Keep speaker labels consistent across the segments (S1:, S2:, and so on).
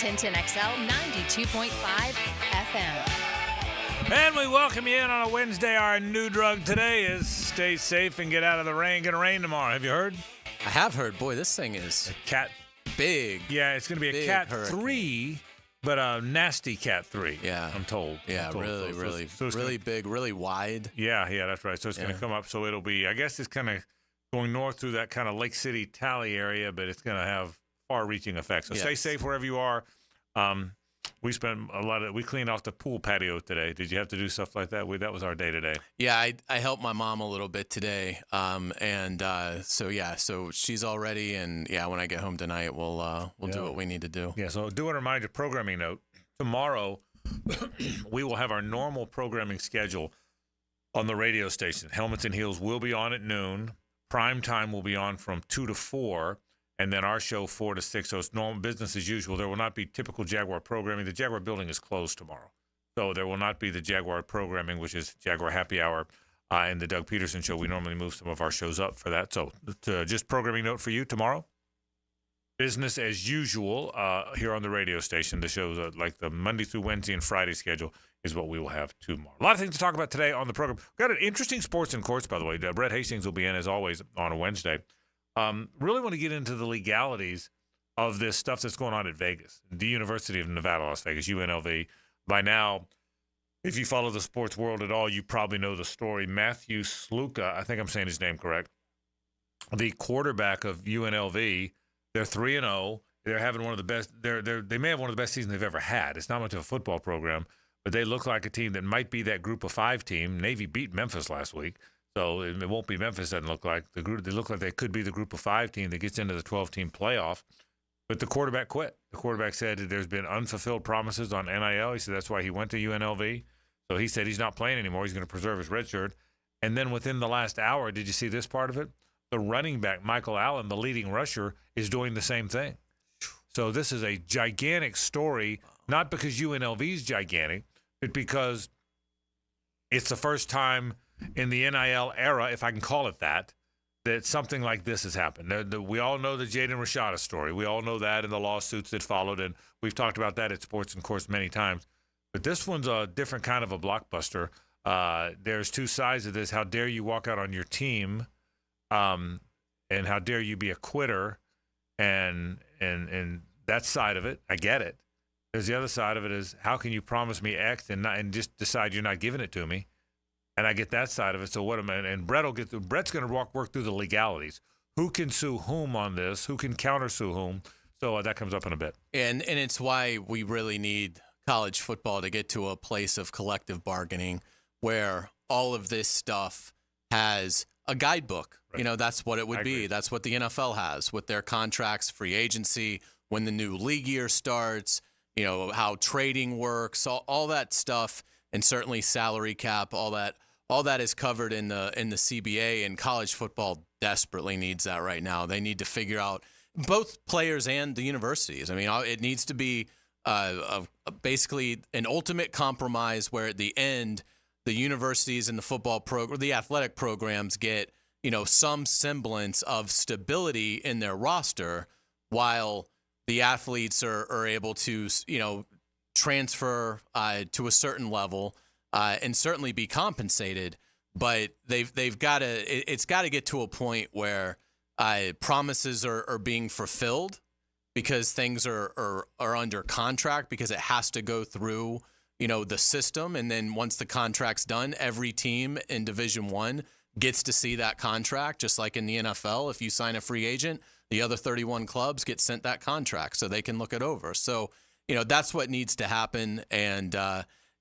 S1: Washington XL 92.5 FM.
S2: And we welcome you in on a Wednesday. Our new drug today is stay safe and get out of the rain. Gonna rain tomorrow. Have you heard?
S3: I have heard. Boy, this thing is
S2: A cat.
S3: big.
S2: Yeah, it's gonna be a
S3: Big
S2: Cat
S3: hurricane.
S2: 3, but a nasty Cat 3.
S3: Yeah.
S2: I'm told.
S3: Yeah,
S2: I'm told.
S3: really
S2: it's
S3: really
S2: gonna-
S3: big, really wide.
S2: Yeah, that's right. So it's gonna
S3: Yeah.
S2: come up. So it'll be. I guess it's kind of going north through that kind of Lake City, Tally area, but it's gonna have far-reaching effects. So stay
S3: Yes.
S2: safe wherever you are. We spent we cleaned off the pool patio today. Did you have to do stuff like that? That was our day today.
S3: Yeah, I helped my mom a little bit today. So she's all ready, and when I get home tonight, we'll do what we need to do.
S2: Yeah, so do want to remind you, programming note, tomorrow we will have our normal programming schedule on the radio station. Helmets and Heels will be on at noon. Prime time will be on from 2 to 4. And then our show 4 to 6. So it's normal business as usual. There will not be typical Jaguar programming. The Jaguar building is closed tomorrow. So there will not be the Jaguar programming, which is Jaguar Happy Hour and the Doug Peterson Show. We normally move some of our shows up for that. So just programming note for you tomorrow. Business as usual here on the radio station. The shows like the Monday through Wednesday and Friday schedule is what we will have tomorrow. A lot of things to talk about today on the program. We've got an interesting sports in courts, by the way. Brett Hastings will be in, as always, on a Wednesday. Really want to get into the legalities of this stuff that's going on at Vegas, the University of Nevada, Las Vegas, UNLV. By now, if you follow the sports world at all, you probably know the story. Matthew Sluka, I think I'm saying his name correct, the quarterback of UNLV. They're 3-0. They're having one of the best. They may have one of the best seasons they've ever had. It's not much of a football program, but they look like a team that might be that Group of 5 team. Navy beat Memphis last week. So it won't be Memphis, doesn't look like. The group. They look like they could be the Group of 5 team that gets into the 12-team playoff. But the quarterback quit. The quarterback said that there's been unfulfilled promises on NIL. He said that's why he went to UNLV. So he said he's not playing anymore. He's going to preserve his red shirt. And then within the last hour, did you see this part of it? The running back, Michael Allen, the leading rusher, is doing the same thing. So this is a gigantic story, not because UNLV is gigantic, but because it's the first time in the NIL era, if I can call it that something like this has happened. We all know the Jaden Rashada story. We all know that and the lawsuits that followed, and we've talked about that at Sports and Course many times. But this one's a different kind of a blockbuster. There's two sides of this. How dare you walk out on your team, and how dare you be a quitter, and that side of it, I get it. There's the other side of it is how can you promise me X and just decide you're not giving it to me. And I get that side of it. So what am I? And Brett's going to work through the legalities. Who can sue whom on this? Who can countersue whom? So that comes up in a bit.
S3: And it's why we really need college football to get to a place of collective bargaining where all of this stuff has a guidebook.
S2: Right.
S3: You know, that's what it would be.
S2: Agree.
S3: That's what the NFL has with their contracts, free agency, when the new league year starts, you know, how trading works, all that stuff, and certainly salary cap, all that is covered in the CBA, and college football desperately needs that right now. They need to figure out, both players and the universities. I mean, it needs to be basically an ultimate compromise where at the end, the universities and the football program, the athletic programs get, you know, some semblance of stability in their roster while the athletes are able to, you know, transfer to a certain level and certainly be compensated. But they've got to, it's got to get to a point where promises are being fulfilled because things are under contract, because it has to go through, you know, the system. And then once the contract's done, every team in Division I gets to see that contract, just like in the NFL. If you sign a free agent, the other 31 clubs get sent that contract so they can look it over. So, you know, that's what needs to happen. And,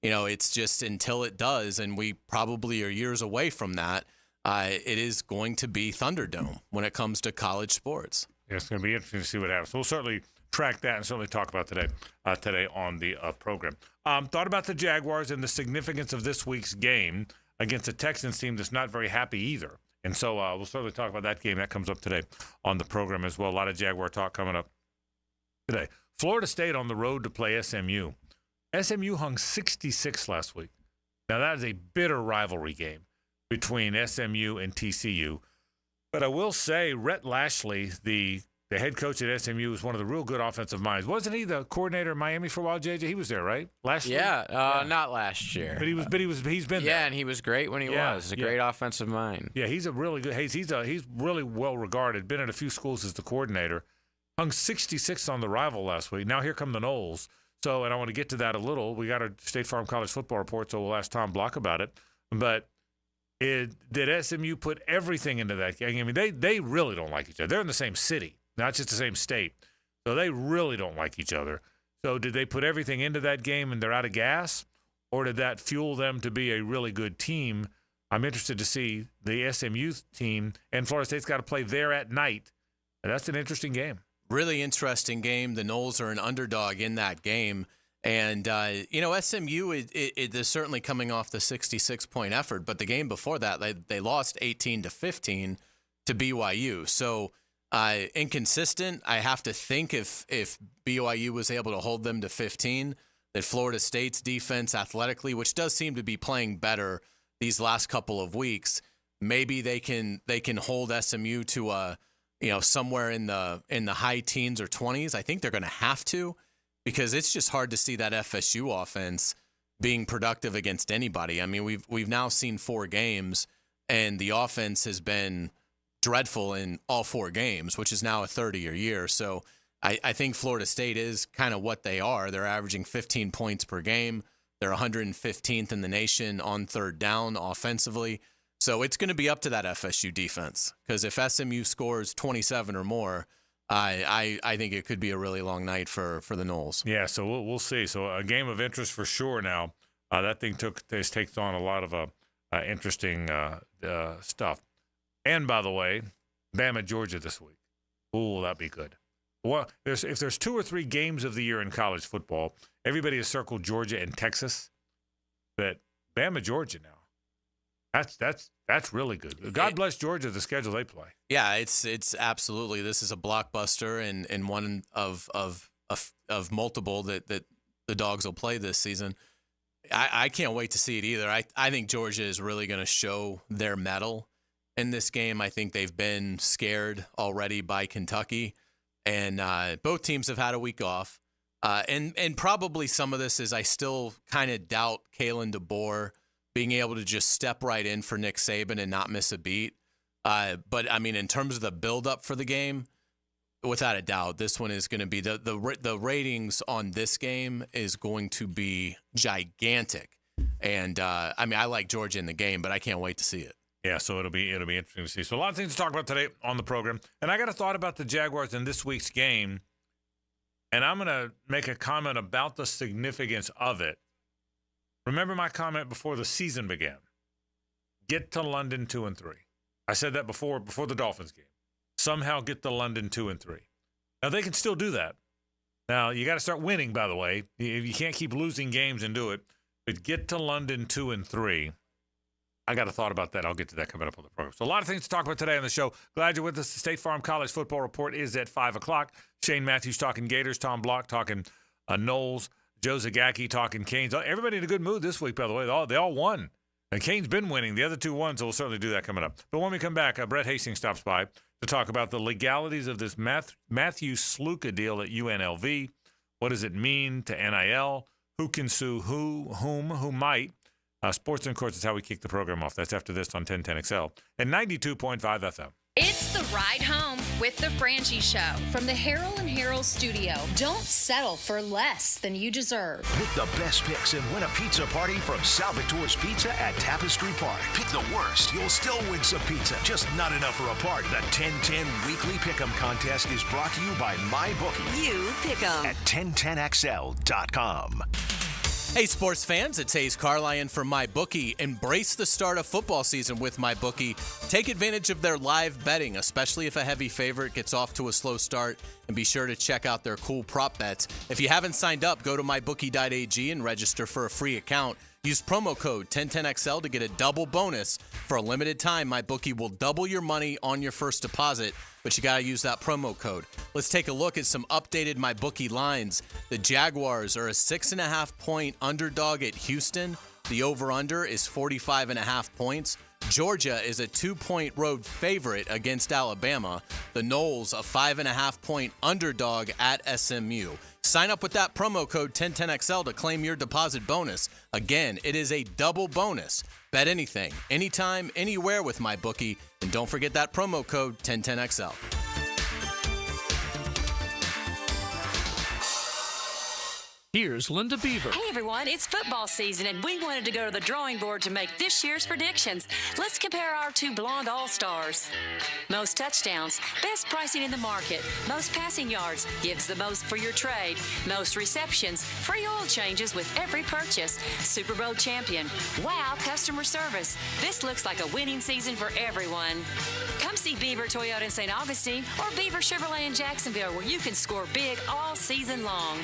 S3: you know, it's just until it does, and we probably are years away from that, it is going to be Thunderdome when it comes to college sports.
S2: Yeah, it's going to be interesting to see what happens. We'll certainly track that and certainly talk about today on the program. Thought about the Jaguars and the significance of this week's game against a Texans team that's not very happy either. And so we'll certainly talk about that game. That comes up today on the program as well. A lot of Jaguar talk coming up today. Florida State on the road to play SMU. SMU hung 66 last week. Now, that is a bitter rivalry game between SMU and TCU. But I will say, Rhett Lashley, the the head coach at SMU is one of the real good offensive minds. Wasn't he the coordinator in Miami for a while, JJ? He was there, right? Last year?
S4: Yeah, not last year.
S2: But he's been there.
S4: Yeah, and he was great when he was. He's a great offensive mind.
S2: Yeah, he's a really good. He's really well regarded. Been at a few schools as the coordinator. Hung 66 on the rival last week. Now here come the Noles. So, and I want to get to that a little. We got a State Farm College football report, so we'll ask Tom Block about it. But did SMU put everything into that game? I mean, they really don't like each other. They're in the same city, not just the same state. So they really don't like each other. So did they put everything into that game and they're out of gas? Or did that fuel them to be a really good team? I'm interested to see the SMU team, and Florida State's got to play there at night. And that's an interesting game.
S3: Really interesting game. The Noles are an underdog in that game. And, SMU is certainly coming off the 66-point effort, but the game before that, they lost 18-15 to BYU. So inconsistent. I have to think if BYU was able to hold them to 15, that Florida State's defense athletically, which does seem to be playing better these last couple of weeks, maybe they can hold SMU to somewhere in the high teens or 20s. I think they're going to have to, because it's just hard to see that FSU offense being productive against anybody. I mean, we've now seen 4 games, and the offense has been dreadful in all 4 games, which is now a 30-year year. So I think Florida State is kind of what they are. They're averaging 15 points per game. They're 115th in the nation on third down offensively. So it's going to be up to that FSU defense, because if SMU scores 27 or more, I think it could be a really long night for the Noles.
S2: Yeah, so we'll see. So a game of interest for sure now. That thing takes on a lot of interesting stuff. And, by the way, Bama, Georgia this week. Ooh, will that be good? Well, if there's 2 or 3 games of the year in college football, everybody has circled Georgia and Texas. But Bama, Georgia now. That's really good. God bless Georgia, the schedule they play.
S3: Yeah, it's absolutely. This is a blockbuster and one of multiple that the Dogs will play this season. I can't wait to see it either. I think Georgia is really going to show their mettle in this game. I think they've been scared already by Kentucky, and both teams have had a week off. And probably some of this is I still kind of doubt Kalen DeBoer being able to just step right in for Nick Saban and not miss a beat. But, I mean, in terms of the buildup for the game, without a doubt, this one is going to be the ratings on this game is going to be gigantic. And, I like Georgia in the game, but I can't wait to see it.
S2: Yeah, so it'll be interesting to see. So a lot of things to talk about today on the program. And I got a thought about the Jaguars in this week's game, and I'm going to make a comment about the significance of it. Remember my comment before the season began. Get to London 2-3. I said that before the Dolphins game. Somehow get to London 2-3. Now, they can still do that. Now, you got to start winning, by the way. You can't keep losing games and do it. But get to London 2-3. I got a thought about that. I'll get to that coming up on the program. So a lot of things to talk about today on the show. Glad you're with us. The State Farm College Football Report is at 5 o'clock. Shane Matthews talking Gators. Tom Block talking Noles. Joe Zagacki talking Canes. Everybody in a good mood this week, by the way. They all won. And Canes been winning. The other 2 won, so we'll certainly do that coming up. But when we come back, Brett Hastings stops by to talk about the legalities of this Matthew Sluka deal at UNLV. What does it mean to NIL? Who can sue who might? Sports and Courts is how we kick the program off. That's after this on 1010XL and 92.5 FM.
S1: It's the ride home with the Frangie Show from the Harrell and Harrell studio. Don't settle for less than you deserve.
S5: Pick the best picks and win a pizza party from Salvatore's Pizza at Tapestry Park. Pick the worst. You'll still win some pizza. Just not enough for a party. The 1010 Weekly Pick'em Contest is brought to you by MyBookie.
S6: You pick 'em.
S5: At 1010XL.com.
S3: Hey, sports fans, it's Hays Carlyon for MyBookie. Embrace the start of football season with MyBookie. Take advantage of their live betting, especially if a heavy favorite gets off to a slow start, and be sure to check out their cool prop bets. If you haven't signed up, go to mybookie.ag and register for a free account. Use promo code 1010XL to get a double bonus. For a limited time, MyBookie will double your money on your first deposit, but you got to use that promo code. Let's take a look at some updated MyBookie lines. The Jaguars are a 6.5-point underdog at Houston. The over-under is 45.5 points. Georgia is a 2-point road favorite against Alabama. The Noles a 5.5-point underdog at SMU. Sign up with that promo code 1010XL to claim your deposit bonus. Again, it is a double bonus. Bet anything, anytime, anywhere with MyBookie. And don't forget that promo code 1010XL.
S6: Here's Linda Beaver.
S7: Hey everyone, it's football season and we wanted to go to the drawing board to make this year's predictions. Let's compare our two blonde all-stars. Most touchdowns, best pricing in the market. Most passing yards, gives the most for your trade. Most receptions, free oil changes with every purchase. Super Bowl champion, wow customer service. This looks like a winning season for everyone. Come see Beaver Toyota in St. Augustine or Beaver Chevrolet in Jacksonville where you can score big all season long.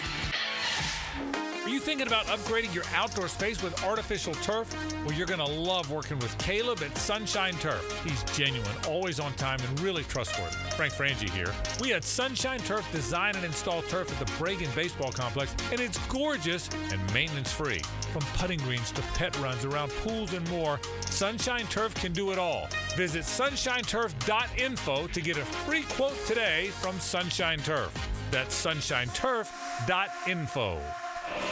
S6: Are you thinking about upgrading your outdoor space with artificial turf? Well, you're going to love working with Caleb at Sunshine Turf. He's genuine, always on time, and really trustworthy. Frank Frangie here. We had Sunshine Turf design and install turf at the Bragan Baseball Complex, and it's gorgeous and maintenance-free. From putting greens to pet runs around pools and more, Sunshine Turf can do it all. Visit sunshineturf.info to get a free quote today from Sunshine Turf. That's sunshineturf.info.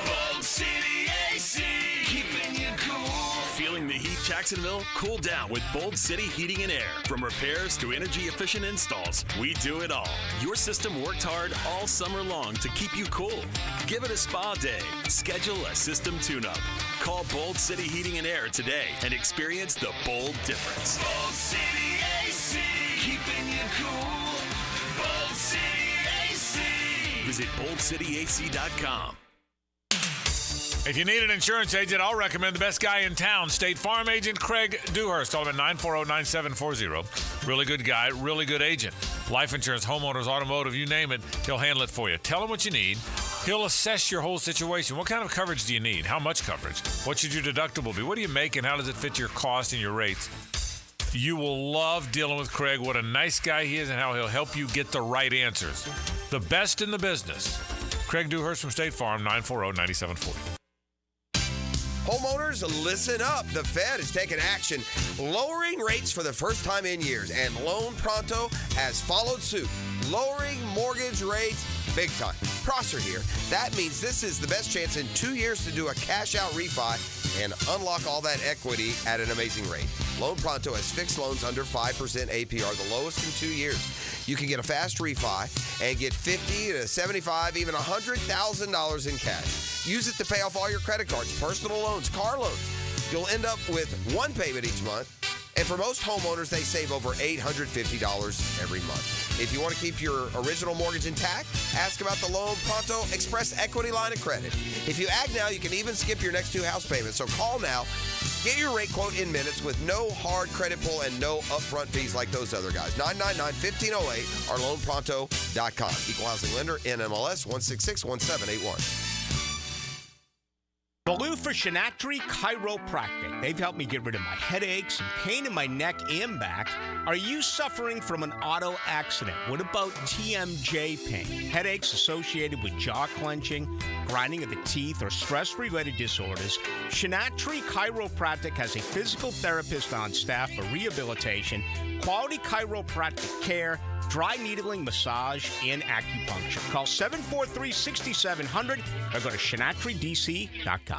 S5: Bold City AC, keeping you cool. Feeling the heat, Jacksonville? Cool down with Bold City Heating and Air. From repairs to energy-efficient installs, we do it all. Your system worked hard all summer long to keep you cool. Give it a spa day. Schedule a system tune-up. Call Bold City Heating and Air today and experience the bold difference. Bold City AC, keeping you cool. Bold City AC. Visit boldcityac.com.
S2: If you need an insurance agent, I'll recommend the best guy in town, State Farm agent Craig Dewhurst. Call him at 940-9740. Really good guy, really good agent. Life insurance, homeowners, automotive, you name it, he'll handle it for you. Tell him what you need. He'll assess your whole situation. What kind of coverage do you need? How much coverage? What should your deductible be? What do you make and how does it fit your cost and your rates? You will love dealing with Craig. What a nice guy he is and how he'll help you get the right answers. The best in the business. Craig Dewhurst from State Farm, 940-9740.
S8: Homeowners, listen up. The Fed is taking action, lowering rates for the first time in years, and Loan Pronto has followed suit, lowering mortgage rates big time. Prosser here. That means this is the best chance in 2 years to do a cash-out refi and unlock all that equity at an amazing rate. Loan Pronto has fixed loans under 5% APR, the lowest in 2 years. You can get a fast refi and get $50,000 to $75,000, even $100,000 in cash. Use it to pay off all your credit cards, personal loans, car loans. You'll end up with one payment each month. And for most homeowners, they save over $850 every month. If you want to keep your original mortgage intact, ask about the Loan Pronto Express Equity Line of Credit. If you act now, you can even skip your next 2 house payments. So call now. Get your rate quote in minutes with no hard credit pull and no upfront fees like those other guys. 999-1508 or loanpronto.com. Equal housing lender, NMLS 1661781.
S9: Baloo for Shinatri Chiropractic. They've helped me get rid of my headaches and pain in my neck and back. Are you suffering from an auto accident? What about TMJ pain? Headaches associated with jaw clenching, grinding of the teeth, or stress-related disorders? Shinatri Chiropractic has a physical therapist on staff for rehabilitation, quality chiropractic care, dry needling, massage, and acupuncture. Call 743-6700 or go to shinatridc.com.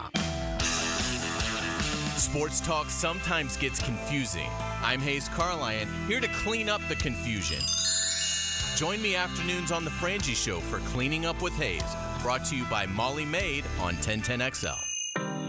S3: Sports talk sometimes gets confusing. I'm Hays Carlyon, here to clean up the confusion. Join me afternoons on The Frangie Show for Cleaning Up with Hays, brought to you by Molly Maid on 1010XL.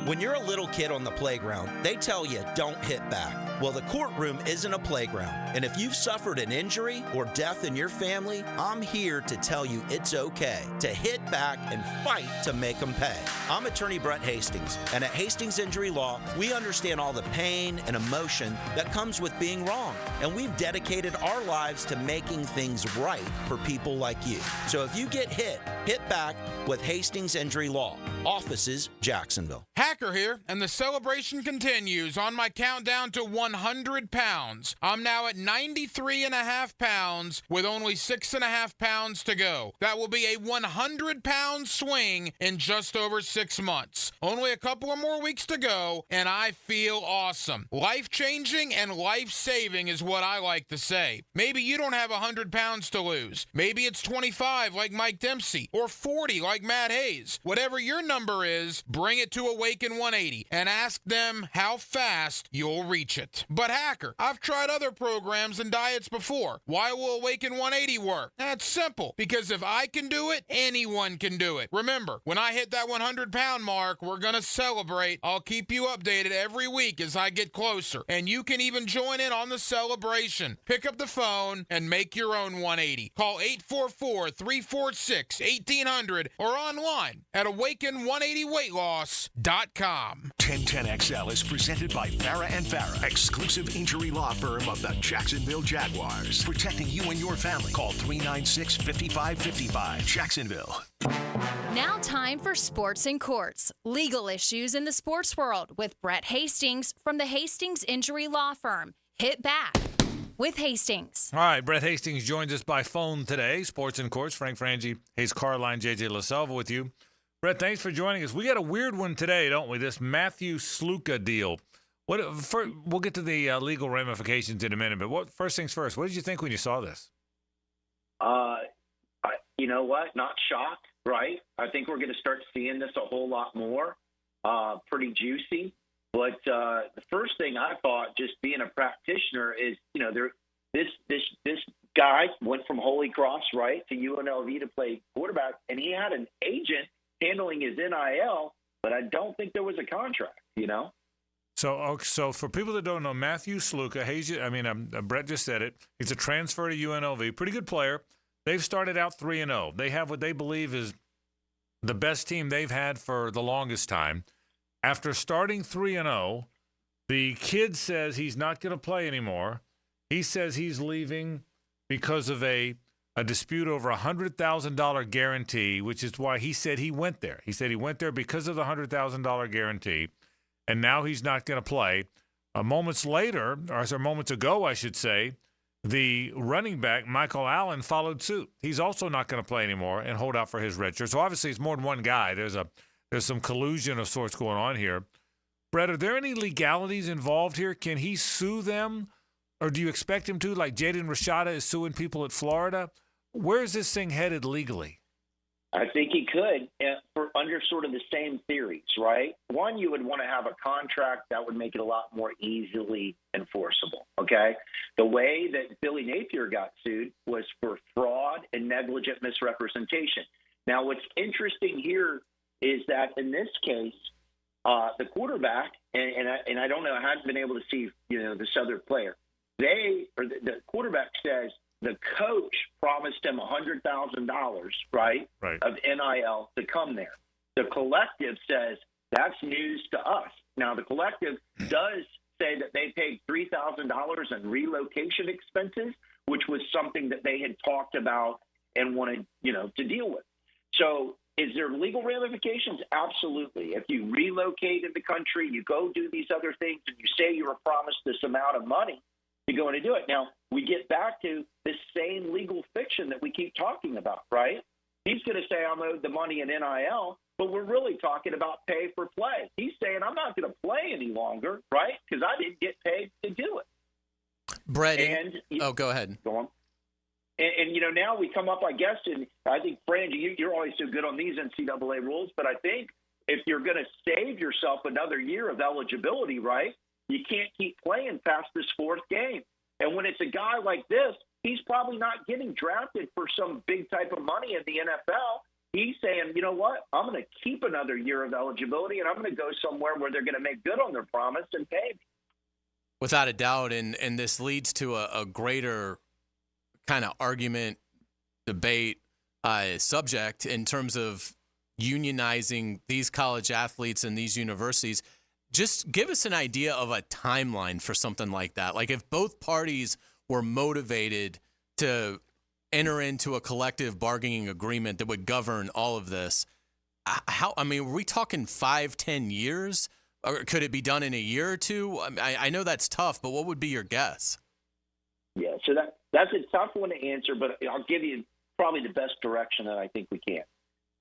S10: When you're a little kid on the playground, they tell you don't hit back. Well, the courtroom isn't a playground. And if you've suffered an injury or death in your family, I'm here to tell you it's okay to hit back and fight to make them pay. I'm attorney Brett Hastings, and at Hastings Injury Law, we understand all the pain and emotion that comes with being wrong. And we've dedicated our lives to making things right for people like you. So if you get hit, Hit back with Hastings Injury Law. Offices, Jacksonville.
S11: Hacker here, and the celebration continues on my countdown to 100 pounds. I'm now at 93.5 pounds with only 6.5 pounds to go. That will be a 100-pound swing in just over 6 months. Only a couple of more weeks to go, and I feel awesome. Life-changing and life-saving is what I like to say. Maybe you don't have 100 pounds to lose. Maybe it's 25 like Mike Dempsey or 40 like Matt Hays. Whatever your number is, bring it to Awaken 180 and ask them how fast you'll reach it. But Hacker, I've tried other programs and diets before. Why will Awaken 180 work? That's simple, because if I can do it, anyone can do it. Remember, when I hit that 100-pound mark, we're going to celebrate. I'll keep you updated every week as I get closer, and you can even join in on the celebration. Pick up the phone and make your own 180. Call 844-346-1800 or online at awaken180weightloss.com.
S5: 1010XL is presented by Farah and Farah, exclusive injury law firm of the Jacksonville Jaguars. Protecting you and your family. Call 396-5555. Jacksonville.
S1: Now time for Sports in Courts, legal issues in the sports world with Brett Hastings from the Hastings Injury Law Firm. Hit back with Hastings.
S2: All right, Brett Hastings joins us by phone today. Sports in Courts, Frank Frangie, Hays Carlyon, JJ LaSalva with you. Brett, thanks for joining us. We got a weird one today, don't we? This Matthew Sluka deal. We'll get to the legal ramifications in a minute, but first things first, what did you think when you saw this?
S12: You know what? Not shocked, right? I think we're going to start seeing this a whole lot more. Pretty juicy. But the first thing I thought, just being a practitioner, is this guy went from Holy Cross, right, to UNLV to play quarterback, and he had an agent handling his NIL, but I don't think there was a contract,
S2: So for people that don't know, Matthew Sluka, Brett just said it. He's a transfer to UNLV, pretty good player. They've started out 3-0. They have what they believe is the best team they've had for the longest time. After starting 3-0, the kid says he's not going to play anymore. He says he's leaving because of a dispute over a $100,000 guarantee, which is why he said he went there. He said he went there because of the $100,000 guarantee, and now he's not going to play. Moments ago, I should say, the running back, Michael Allen, followed suit. He's also not going to play anymore and hold out for his redshirt. So obviously it's more than one guy. There's some collusion of sorts going on here. Brett, are there any legalities involved here? Can he sue them, or do you expect him to, like Jaden Rashada is suing people at Florida? Where is this thing headed legally?
S12: I think he could, under sort of the same theories, right? One, you would want to have a contract that would make it a lot more easily enforceable, okay? The way that Billy Napier got sued was for fraud and negligent misrepresentation. Now, what's interesting here is that in this case, the quarterback, and I don't know, I haven't been able to see, this other player. The quarterback says the coach promised him $100,000, right, of NIL to come there. The collective says that's news to us. Now, the collective does say that they paid $3,000 in relocation expenses, which was something that they had talked about and wanted, to deal with. So is there legal ramifications? Absolutely. If you relocate in the country, you go do these other things, and you say you were promised this amount of money, you're going to do it. Now, we get back to this same legal fiction that we keep talking about, right? He's going to say I'm owed the money in NIL, but we're really talking about pay for play. He's saying I'm not going to play any longer, right, because I didn't get paid to do it.
S3: Brett, go ahead.
S12: Go on. And now we come up, I guess, and I think, Frangie, you're always so good on these NCAA rules, but I think if you're going to save yourself another year of eligibility, right, you can't keep playing past this fourth game. And when it's a guy like this, he's probably not getting drafted for some big type of money in the NFL. He's saying, you know what, I'm going to keep another year of eligibility, and I'm going to go somewhere where they're going to make good on their promise and pay me.
S3: Without a doubt, and this leads to a greater kind of argument, debate, subject in terms of unionizing these college athletes and these universities. Just give us an idea of a timeline for something like that. Like if both parties were motivated to enter into a collective bargaining agreement that would govern all of this, are we talking 5-10 years? Or could it be done in a year or two? I know that's tough, but what would be your guess?
S12: Yeah, so that's a tough one to answer, but I'll give you probably the best direction that I think we can.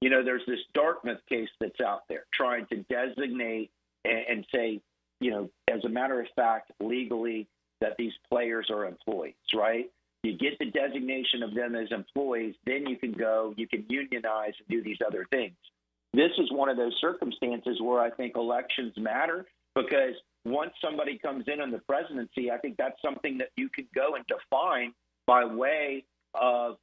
S12: There's this Dartmouth case that's out there trying to designate and say, as a matter of fact, legally, that these players are employees, right? You get the designation of them as employees, then you can unionize and do these other things. This is one of those circumstances where I think elections matter, because once somebody comes in on the presidency, I think that's something that you can go and define by way of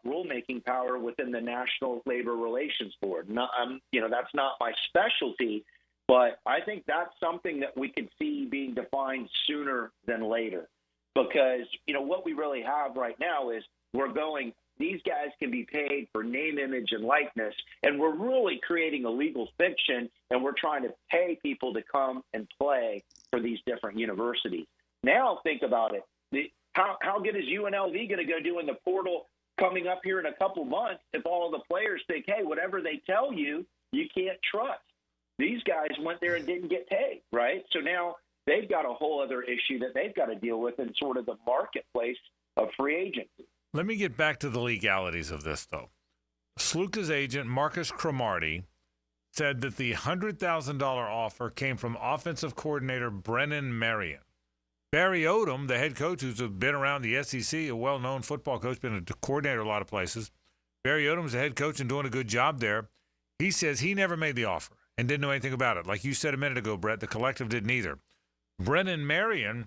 S12: rulemaking power within the National Labor Relations Board. That's not my specialty, but I think that's something that we could see being defined sooner than later. Because, what we really have right now is these guys can be paid for name, image, and likeness, and we're really creating a legal fiction, and we're trying to pay people to come and play for these different universities. Now think about it. How good is UNLV going to go do in the portal coming up here in a couple months if all the players think, hey, whatever they tell you, you can't trust? These guys went there and didn't get paid, right? So now they've got a whole other issue that they've got to deal with in sort of the marketplace of free agency.
S2: Let me get back to the legalities of this, though. Sluka's agent, Marcus Cromartie, said that the $100,000 offer came from offensive coordinator Brennan Marion. Barry Odom, the head coach who's been around the SEC, a well-known football coach, been a coordinator a lot of places. Barry Odom's the head coach and doing a good job there. He says he never made the offer and didn't know anything about it. Like you said a minute ago, Brett, the collective didn't either. Brennan Marion,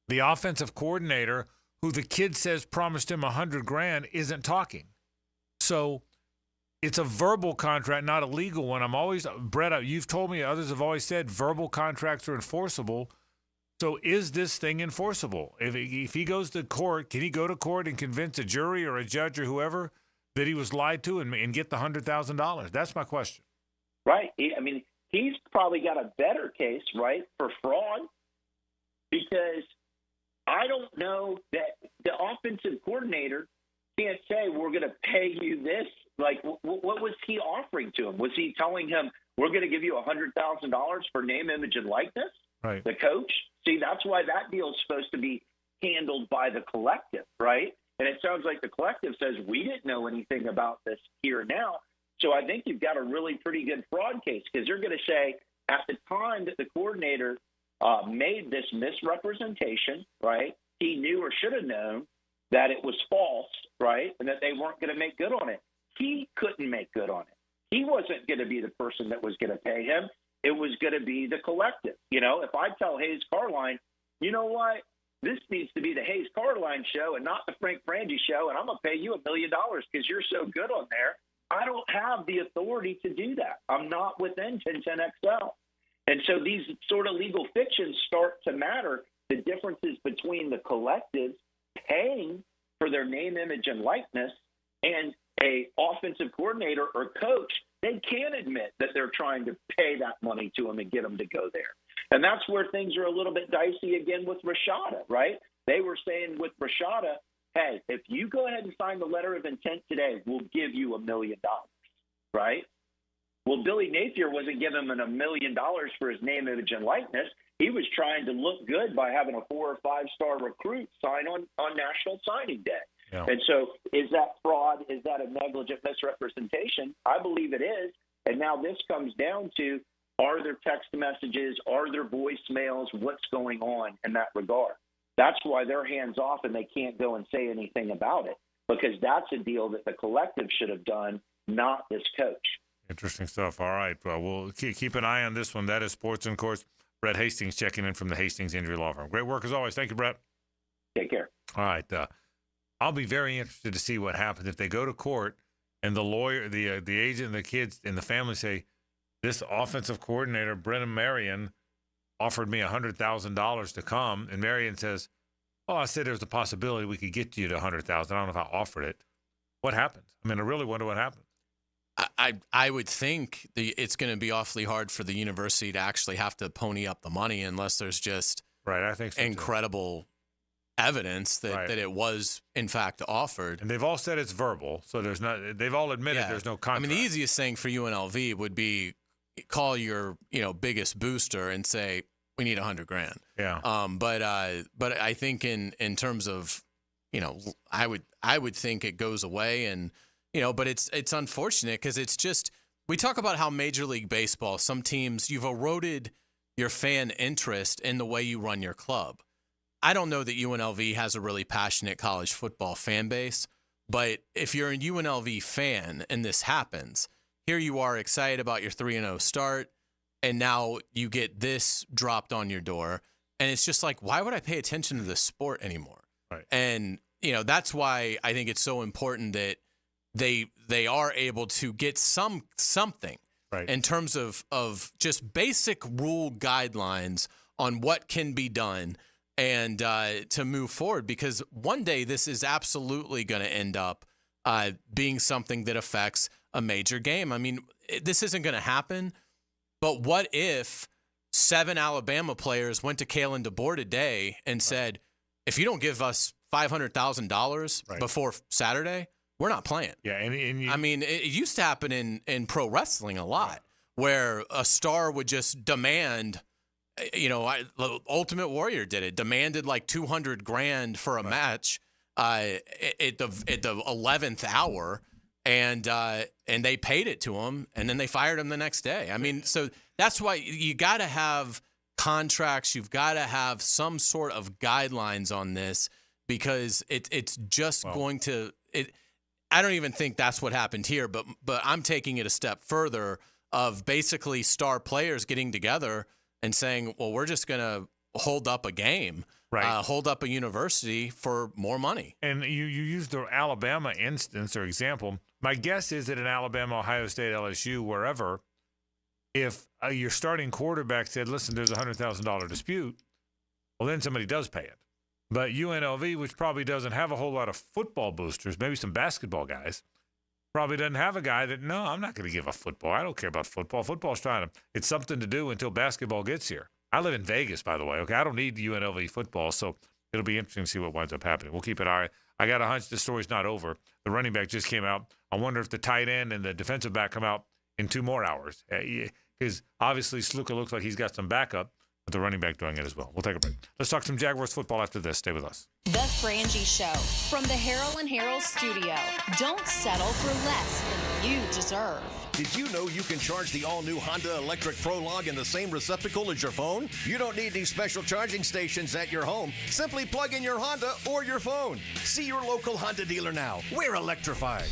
S2: the offensive coordinator, who the kid says promised him $100,000, isn't talking. So it's a verbal contract, not a legal one. Brett, you've told me, others have always said verbal contracts are enforceable. So is this thing enforceable? If he goes to court, can he go to court and convince a jury or a judge or whoever that he was lied to and get the $100,000? That's my question.
S12: Right. He's probably got a better case, right, for fraud, because I don't know that the offensive coordinator can't say, we're going to pay you this. Like, what was he offering to him? Was he telling him, we're going to give you $100,000 for name, image, and likeness?
S2: Right.
S12: The coach? See, that's why that deal is supposed to be handled by the collective, right? And it sounds like the collective says, we didn't know anything about this here and now. So I think you've got a really pretty good fraud case, because they're going to say, at the time that the coordinator made this misrepresentation, right, he knew or should have known that it was false, right, and that they weren't going to make good on it. He couldn't make good on it. He wasn't going to be the person that was going to pay him. It was going to be the collective. If I tell Hays Carlyon, you know what, this needs to be the Hays Carlyon show and not the Frank Frangie show, and I'm going to pay you $1 million because you're so good on there, I don't have the authority to do that. I'm not within 1010XL. And so these sort of legal fictions start to matter. The differences between the collectives paying for their name, image, and likeness and a offensive coordinator or coach, they can't admit that they're trying to pay that money to them and get them to go there. And that's where things are a little bit dicey again with Rashada, right? They were saying with Rashada, hey, if you go ahead and sign the letter of intent today, we'll give you $1 million, right? Well, Billy Napier wasn't giving him $1 million for his name, image, and likeness. He was trying to look good by having a 4- or 5-star recruit sign on National Signing Day. Yeah. And so is that fraud? Is that a negligent misrepresentation? I believe it is. And now this comes down to, are there text messages? Are there voicemails? What's going on in that regard? That's why they're hands off and they can't go and say anything about it, because that's a deal that the collective should have done, not this coach.
S2: Interesting stuff. All right. Well, we'll keep an eye on this one. That is Sports and Courts. Brett Hastings checking in from the Hastings Injury Law Firm. Great work as always. Thank you, Brett.
S12: Take care.
S2: All right. I'll be very interested to see what happens if they go to court and the lawyer, the agent, the kids, and the family say, this offensive coordinator, Brennan Marion, offered me $100,000 to come. And Marion says, oh, I said there's a possibility we could get you to $100,000. I don't know if I offered it. What happens? I mean, I really wonder what happens.
S3: I would think it's going to be awfully hard for the university to actually have to pony up the money unless there's just
S2: right. I think so
S3: incredible evidence that it was in fact offered.
S2: And they've all said it's verbal, so they've all admitted there's no contract.
S3: I mean, the easiest thing for UNLV would be call your biggest booster and say we need $100,000.
S2: Yeah.
S3: But I think in terms of I would think it goes away, and but it's unfortunate because it's just, we talk about how Major League Baseball, some teams, you've eroded your fan interest in the way you run your club. I don't know that UNLV has a really passionate college football fan base, but if you're a UNLV fan and this happens, here you are excited about your 3-0 start, and now you get this dropped on your door, and it's just like, why would I pay attention to this sport anymore?
S2: Right.
S3: And that's why I think it's so important that they are able to get something
S2: right
S3: in terms of just basic rule guidelines on what can be done and to move forward, because one day this is absolutely going to end up being something that affects a major game. I mean, this isn't going to happen, but what if 7 Alabama players went to Kalen DeBoer today and said, if you don't give us $500,000 before Saturday, we're not playing.
S2: Yeah, and
S3: I mean, it used to happen in pro wrestling a lot, where a star would just demand. Ultimate Warrior did it. Demanded like $200,000 for a match at the 11th hour, and they paid it to him, and then they fired him the next day. I mean, so that's why you got to have contracts. You've got to have some sort of guidelines on this, because it's just going to. I don't even think that's what happened here, but I'm taking it a step further of basically star players getting together and saying, well, we're just going to hold up a game, hold up a university for more money.
S2: And you used the Alabama instance or example. My guess is that in Alabama, Ohio State, LSU, wherever, if your starting quarterback said, listen, there's a $100,000 dispute, well, then somebody does pay it. But UNLV, which probably doesn't have a whole lot of football boosters, maybe some basketball guys, probably doesn't have a guy that, no, I'm not going to give up football. I don't care about football. Football's it's something to do until basketball gets here. I live in Vegas, by the way. Okay, I don't need UNLV football, so it'll be interesting to see what winds up happening. We'll keep an eye. I got a hunch this story's not over. The running back just came out. I wonder if the tight end and the defensive back come out in 2 more hours. Because obviously Sluka looks like he's got some backup, but the running back doing it as well. We'll take a break. Let's talk some Jaguars football after this. Stay with us.
S1: The Frangie Show from the Harold and Harold studio. Don't settle for less than you deserve.
S5: Did you know you can charge the all-new Honda Electric Prologue in the same receptacle as your phone? You don't need these special charging stations at your home. Simply plug in your Honda or your phone. See your local Honda dealer now. We're electrified.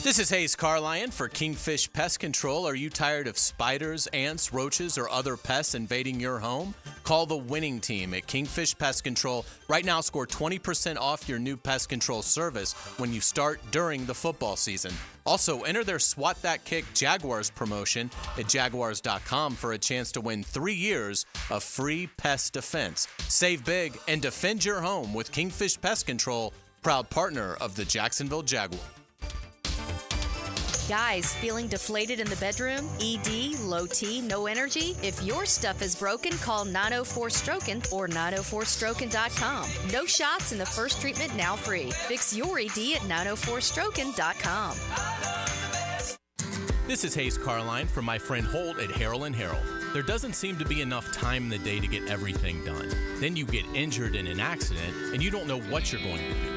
S3: This is Hays Carlyon for Kingfish Pest Control. Are you tired of spiders, ants, roaches, or other pests invading your home? Call the winning team at Kingfish Pest Control. Right now, score 20% off your new pest control service when you start during the football season. Also, enter their Swat That Kick Jaguars promotion at Jaguars.com for a chance to win 3 years of free pest defense. Save big and defend your home with Kingfish Pest Control, proud partner of the Jacksonville Jaguars.
S1: Guys, feeling deflated in the bedroom? ED, low T, no energy? If your stuff is broken, call 904-STROKEN or 904stroken.com. No shots in the first treatment, now free. Fix your ED at 904stroken.com.
S3: This is Hays Carlyon from my friend Holt at Harold and Harold. There doesn't seem to be enough time in the day to get everything done. Then you get injured in an accident and you don't know what you're going to do.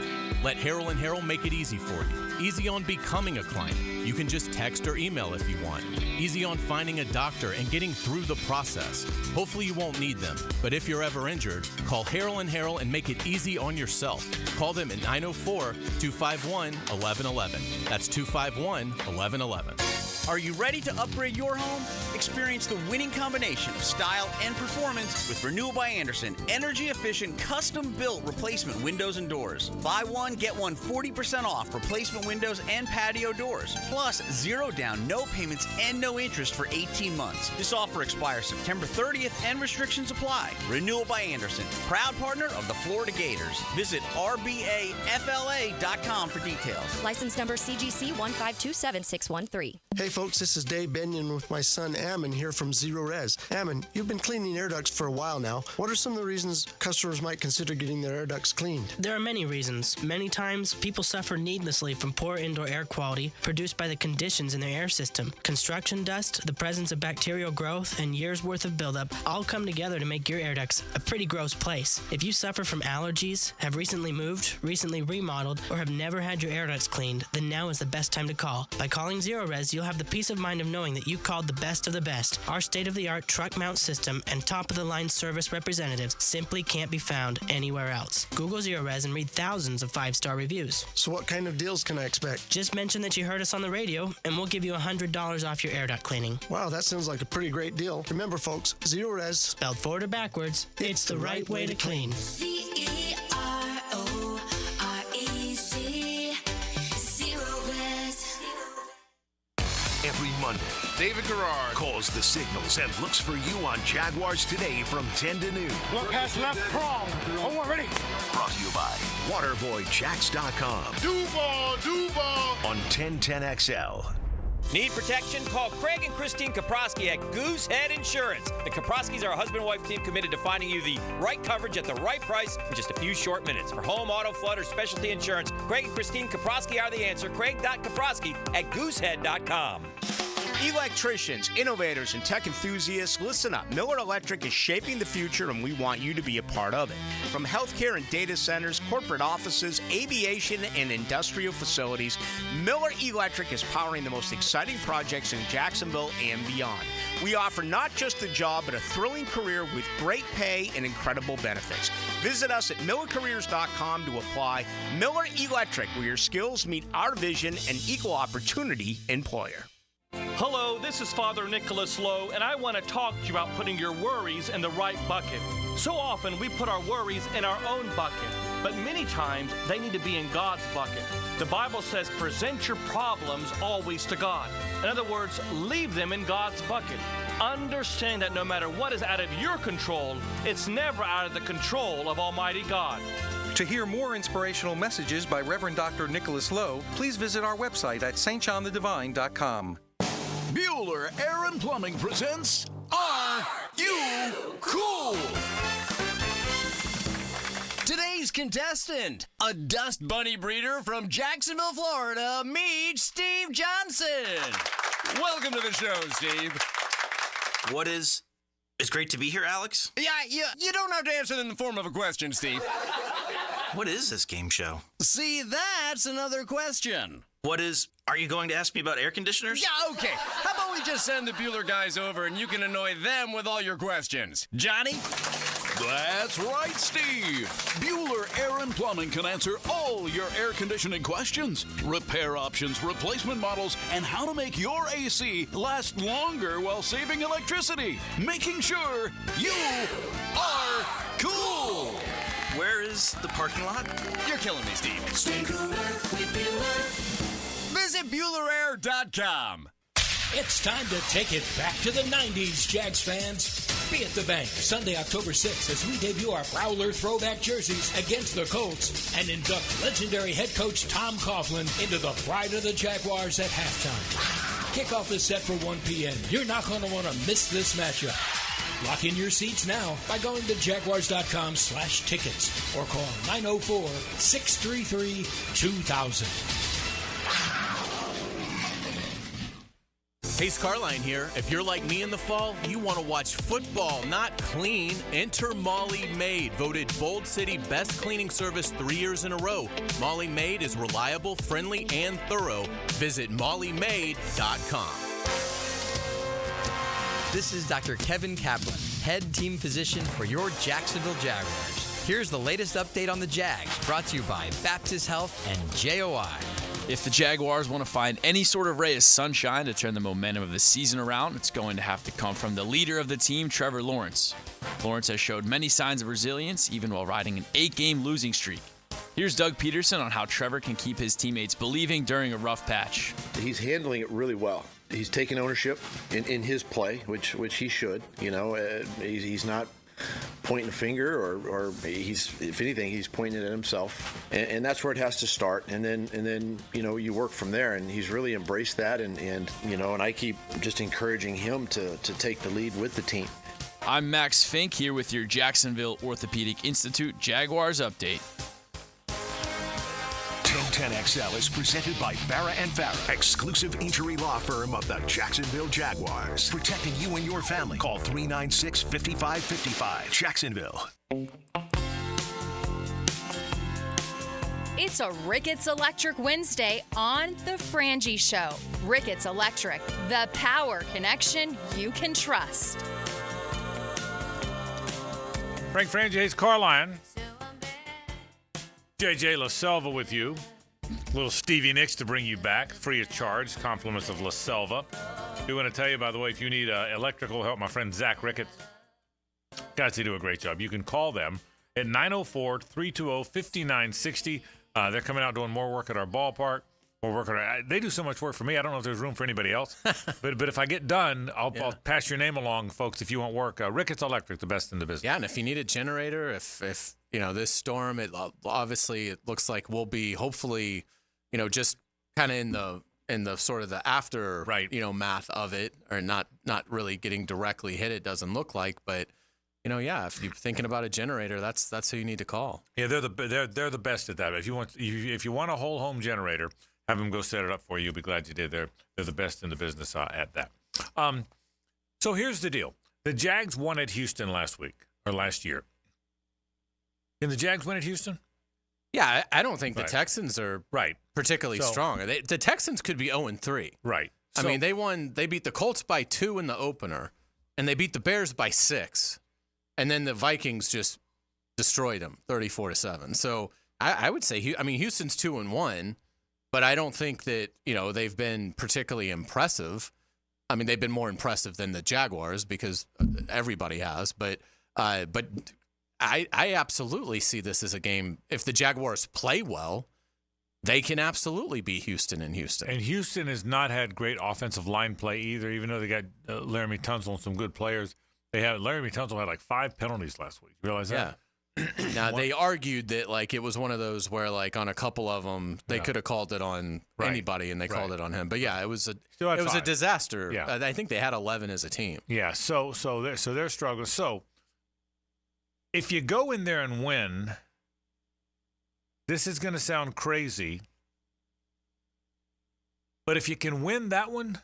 S3: Let Harold and Harold make it easy for you. Easy on becoming a client. You can just text or email if you want. Easy on finding a doctor and getting through the process. Hopefully you won't need them, but if you're ever injured, call Harold and Harold and make it easy on yourself. Call them at 904-251-1111. That's 251-1111.
S13: Are you ready to upgrade your home? Experience the winning combination of style and performance with Renewal by Andersen. Energy-efficient, custom-built replacement windows and doors. Buy one, get one 40% off replacement windows and patio doors. Plus, 0 down, no payments, and no interest for 18 months. This offer expires September 30th and restrictions apply. Renewal by Andersen, proud partner of the Florida Gators. Visit rbafla.com for details.
S1: License number CGC 1527613.
S5: Hey,
S14: folks, this is Dave Benyon with my son Ammon here from Zero Res. Ammon, you've been cleaning air ducts for a while now. What are some of the reasons customers might consider getting their air ducts cleaned?
S15: There are many reasons. Many times, people suffer needlessly from poor indoor air quality produced by the conditions in their air system. Construction dust, the presence of bacterial growth, and years' worth of buildup all come together to make your air ducts a pretty gross place. If you suffer from allergies, have recently moved, recently remodeled, or have never had your air ducts cleaned, then now is the best time to call. By calling Zero Res, you'll have the peace of mind of knowing that you called the best of the best. Our state-of-the-art truck mount system and top-of-the-line service representatives simply can't be found anywhere else. Google Zero Res and read thousands of 5-star reviews.
S14: So what kind of deals can I expect?
S15: Just mention that you heard us on the radio, and we'll give you $100 off your air duct cleaning.
S14: Wow, that sounds like a pretty great deal. Remember, folks, Zero Res,
S15: spelled forward or backwards, it's the right way to clean.
S16: CEROREC, Zero Res.
S5: Every Monday,
S11: David Garrard
S5: calls the signals and looks for you on Jaguars Today from 10 to noon.
S17: Look past left prong. Oh, ready.
S5: Brought to you by WaterboyJacks.com.
S17: Duval.
S5: On 1010XL.
S18: Need protection? Call Craig and Christine Kaprosky at Goosehead Insurance. The Kaproskys are a husband-wife team committed to finding you the right coverage at the right price in just a few short minutes. For home, auto, flood, or specialty insurance, Craig and Christine Kaprosky are the answer. Craig.Kaprosky at Goosehead.com.
S9: Electricians, innovators, and tech enthusiasts, listen up. Miller Electric is shaping the future, and we want you to be a part of it. From healthcare and data centers, corporate offices, aviation, and industrial facilities, Miller Electric is powering the most exciting projects in Jacksonville and beyond. We offer not just a job, but a thrilling career with great pay and incredible benefits. Visit us at millercareers.com to apply. Miller Electric, where your skills meet our vision, and equal opportunity employer.
S19: Hello, this is Father Nicholas Lowe, and I want to talk to you about putting your worries in the right bucket. So often we put our worries in our own bucket, but many times they need to be in God's bucket. The Bible says, present your problems always to God. In other words, leave them in God's bucket. Understand that no matter what is out of your control, it's never out of the control of Almighty God.
S20: To hear more inspirational messages by Reverend Dr. Nicholas Lowe, please visit our website at stjohnthedivine.com.
S21: Bueller Air & Plumbing presents Are You Cool?
S22: Today's contestant, a dust bunny breeder from Jacksonville, Florida, meet Steve Johnson.
S23: Welcome to the show, Steve.
S24: It's great to be here, Alex.
S22: Yeah, you don't have to answer it in the form of a question, Steve.
S24: What is this game show?
S22: See, that's another question.
S24: Are you going to ask me about air conditioners?
S22: Yeah, okay. How about we just send the Bueller guys over and you can annoy them with all your questions? Johnny?
S21: That's right, Steve. Bueller Air & Plumbing can answer all your air conditioning questions. Repair options, replacement models, and how to make your AC last longer while saving electricity. Making sure you are cool.
S24: Where is the parking lot?
S22: You're killing me, Steve.
S16: Stay cooler with Bueller.
S22: Visit BuellerAir.com.
S25: It's time to take it back to the 90s, Jags fans. Be at the bank Sunday, October 6th, as we debut our Prowler throwback jerseys against the Colts and induct legendary head coach Tom Coughlin into the pride of the Jaguars at halftime. Kickoff is set for 1 p.m. You're not going to want to miss this matchup. Lock in your seats now by going to jaguars.com/tickets or call 904-633-2000.
S3: Hays Carlyon here. If you're like me in the fall, you want to watch football, not clean. Enter Molly Maid, voted Bold City Best Cleaning Service 3 years in a row. Molly Maid is reliable, friendly, and thorough. Visit mollymaid.com.
S26: This is Dr. Kevin Kaplan, head team physician for your Jacksonville Jaguars. Here's the latest update on the Jags, brought to you by Baptist Health and JOI.
S27: If the Jaguars want to find any sort of ray of sunshine to turn the momentum of the season around, it's going to have to come from the leader of the team, Trevor Lawrence. Lawrence has showed many signs of resilience, even while riding an 8-game losing streak. Here's Doug Peterson on how Trevor can keep his teammates believing during a rough patch.
S28: He's handling it really well. He's taking ownership in his play, which he should. You know, he's not pointing a finger, or he's, if anything, he's pointing at himself, and that's where it has to start. And then you work from there. And he's really embraced that, and I keep just encouraging him to take the lead with the team.
S27: I'm Max Fink here with your Jacksonville Orthopedic Institute Jaguars update.
S5: 1010XL is presented by Farah & Farah, exclusive injury law firm of the Jacksonville Jaguars. Protecting you and your family. Call 396-5555. Jacksonville.
S2: It's a Ricketts Electric Wednesday on The Frangie Show. Ricketts Electric, the power connection you can trust.
S4: Frank Frangie, Hays Carlyon. JJ LaSelva with you. Little Stevie Nicks to bring you back, free of charge. Compliments of LaSelva. Do want to tell you, by the way, if you need electrical help, my friend Zach Ricketts, guys, they do a great job. You can call them at 904-320-5960. They're coming out doing more work at our ballpark. They do so much work for me. I don't know if there's room for anybody else. but if I get done, I'll pass your name along, folks, if you want work. Ricketts Electric, the best in the business.
S3: Yeah, and if you need a generator, if this storm, it looks like we'll be hopefully, just kind of in the sort of the after, math of it, or not really getting directly hit. It doesn't look like, but. If you're thinking about a generator, that's who you need to call.
S4: Yeah, they're the best at that. If you want a whole home generator, have them go set it up for you. You'll be glad you did. They're the best in the business at that. So here's the deal: the Jags won at Houston last year. Can the Jags win at Houston?
S3: Yeah, I don't think the Texans are particularly strong. The Texans could be 0-3.
S4: Right.
S3: I mean, they beat the Colts by 2 in the opener, and they beat the Bears by 6. And then the Vikings just destroyed them 34-7. So I would say, Houston's 2-1, but I don't think that, they've been particularly impressive. I mean, they've been more impressive than the Jaguars because everybody has. But I absolutely see this as a game. If the Jaguars play well, they can absolutely be Houston in Houston.
S4: And Houston has not had great offensive line play either, even though they got Laramie Tunsil and some good players. Laramie Tunsil had like 5 penalties last week. You realize that?
S3: Yeah. Now, they argued that it was one of those where on a couple of them, they could have called it on anybody and they called it on him. But yeah, it was a disaster.
S4: Yeah.
S3: I think they had 11 as a team.
S4: Yeah. So they're struggling. So if you go in there and win, this is going to sound crazy, but if you can win that one,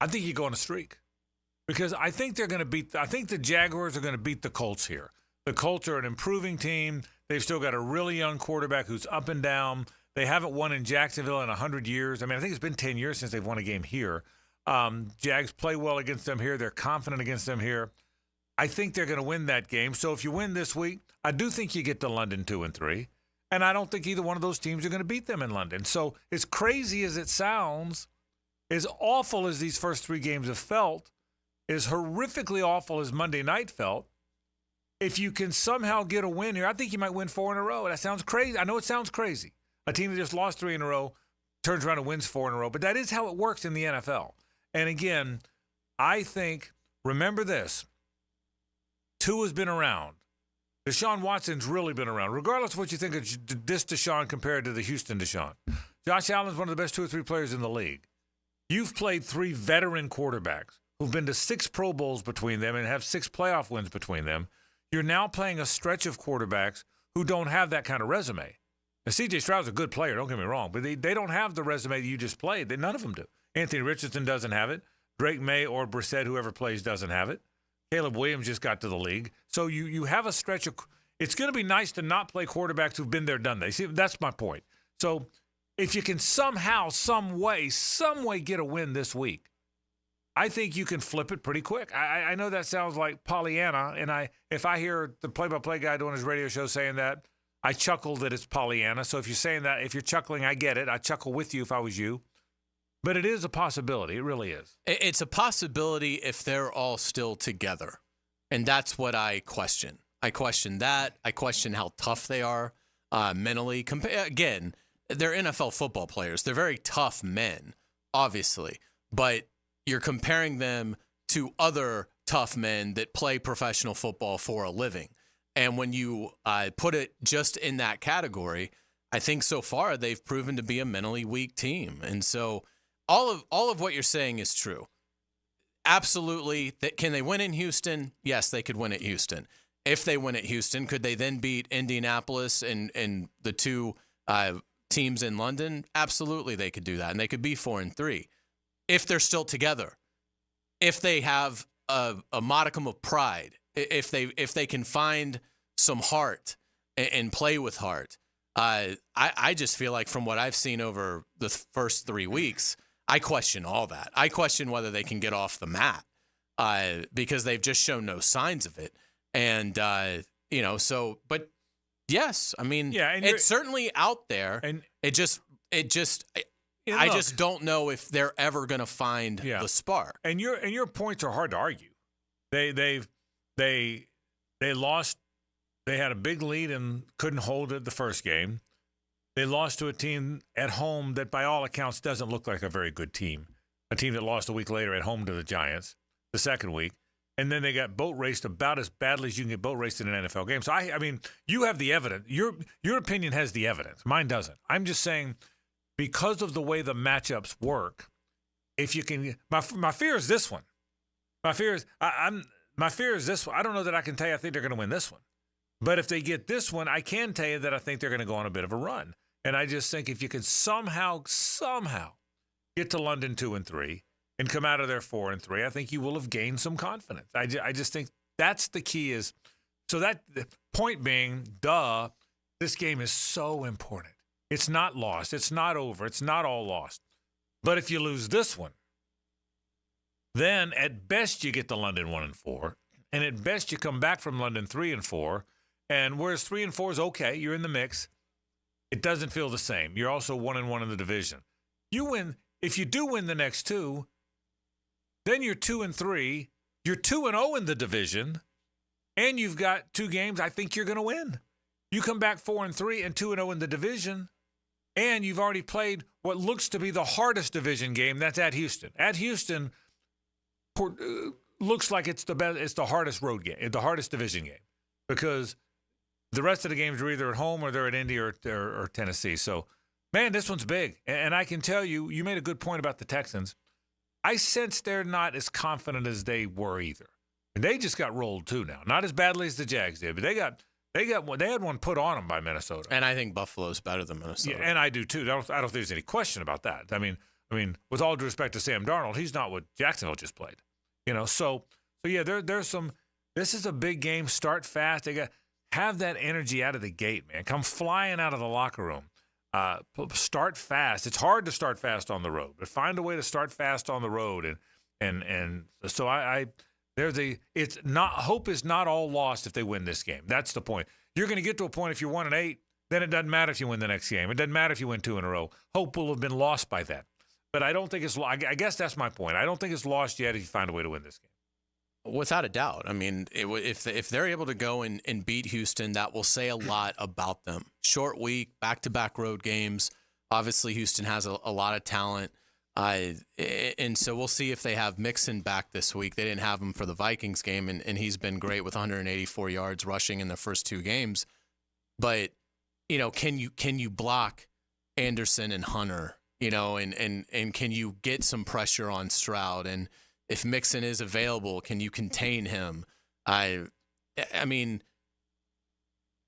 S4: I think you go on a streak. Because I think the Jaguars are going to beat the Colts here. The Colts are an improving team. They've still got a really young quarterback who's up and down. They haven't won in Jacksonville in 100 years. I mean, I think it's been 10 years since they've won a game here. Jags play well against them here. They're confident against them here. I think they're going to win that game. So if you win this week, I do think you get to London 2-3. And I don't think either one of those teams are going to beat them in London. So as crazy as it sounds, as awful as these first 3 games have felt, as horrifically awful as Monday night felt, if you can somehow get a win here, I think you might win 4 in a row. That sounds crazy. I know it sounds crazy. A team that just lost 3 in a row turns around and wins 4 in a row. But that is how it works in the NFL. And again, I think, remember this, Tua's been around. Deshaun Watson's really been around, regardless of what you think of this Deshaun compared to the Houston Deshaun. Josh Allen's one of the best 2 or 3 players in the league. You've played 3 veteran quarterbacks who've been to 6 Pro Bowls between them and have 6 playoff wins between them. You're now playing a stretch of quarterbacks who don't have that kind of resume. Now, C.J. Stroud's a good player, don't get me wrong, but they don't have the resume that you just played. None of them do. Anthony Richardson doesn't have it. Drake May or Brissett, whoever plays, doesn't have it. Caleb Williams just got to the league. So you have a stretch of – it's going to be nice to not play quarterbacks who've been there, done that. See, that's my point. So if you can somehow, some way get a win this week, I think you can flip it pretty quick. I know that sounds like Pollyanna, and if I hear the play-by-play guy doing his radio show saying that, I chuckle that it's Pollyanna. So if you're saying that, if you're chuckling, I get it. I chuckle with you if I was you. But it is a possibility. It really is. It's
S3: a possibility if they're all still together. And that's what I question. I question that. I question how tough they are mentally. Again, they're NFL football players. They're very tough men, obviously. But you're comparing them to other tough men that play professional football for a living. And when you put it just in that category, I think so far they've proven to be a mentally weak team. And so all of what you're saying is true. Absolutely. Can they win in Houston? Yes, they could win at Houston. If they win at Houston, could they then beat Indianapolis and the two teams in London? Absolutely, they could do that, and they could be 4-3 if they're still together. If they have a modicum of pride, if they can find some heart and play with heart. I just feel like from what I've seen over the first 3 weeks, I question all that. I question whether they can get off the mat because they've just shown no signs of it. And, but yes, I mean, it's certainly out there. And I just don't know if they're ever going to find the spark.
S4: And your points are hard to argue. They lost. They had a big lead and couldn't hold it the first game. They lost to a team at home that, by all accounts, doesn't look like a very good team. A team that lost a week later at home to the Giants the second week. And then they got boat raced about as badly as you can get boat raced in an NFL game. So, I mean, you have the evidence. Your opinion has the evidence. Mine doesn't. I'm just saying because of the way the matchups work, if you can – my fear is this one. My fear is this one. I don't know that I can tell you I think they're going to win this one. But if they get this one, I can tell you that I think they're going to go on a bit of a run. And I just think if you can somehow get to London 2-3 and come out of there 4-3, I think you will have gained some confidence. I just think that's the key is – so that the point being, this game is so important. It's not lost. It's not over. It's not all lost. But if you lose this one, then at best you get to London 1-4, and at best you come back from London 3-4. And whereas 3-4 is okay, you're in the mix, it doesn't feel the same. You're also 1-1 in the division. You win. If you do win the next two, then you're 2-3. You're 2-0 in the division, and you've got 2 games I think you're going to win. You come back 4-3 and 2-0 in the division, and you've already played what looks to be the hardest division game. That's at Houston. At Houston, looks like it's the best. It's the hardest road game, the hardest division game, because the rest of the games are either at home or they're at Indy or Tennessee. So, man, this one's big. And I can tell you, you made a good point about the Texans. I sense they're not as confident as they were either. And they just got rolled too now. Not as badly as the Jags did, but they had one put on them by Minnesota.
S3: And I think Buffalo's better than Minnesota.
S4: Yeah, and I do too. I don't think there's any question about that. I mean, with all due respect to Sam Darnold, he's not what Jacksonville just played. So yeah, there's some. This is a big game. Start fast. They got have that energy out of the gate, man. Come flying out of the locker room. Start fast. It's hard to start fast on the road, but find a way to start fast on the road. And so hope is not all lost if they win this game. That's the point. You're going to get to a point if you're 1-8, then it doesn't matter if you win the next game. It doesn't matter if you win 2 in a row. Hope will have been lost by that. But I don't think it's. I guess that's my point. I don't think it's lost yet if you find a way to win this game.
S3: Without a doubt. I mean, if they're able to go and beat Houston, that will say a lot about them. Short week, back-to-back road games. Obviously, Houston has a lot of talent. And so we'll see if they have Mixon back this week. They didn't have him for the Vikings game, and he's been great with 184 yards rushing in the first 2 games. But, can you block Anderson and Hunter, and can you get some pressure on Stroud? And if Mixon is available, can you contain him? I mean,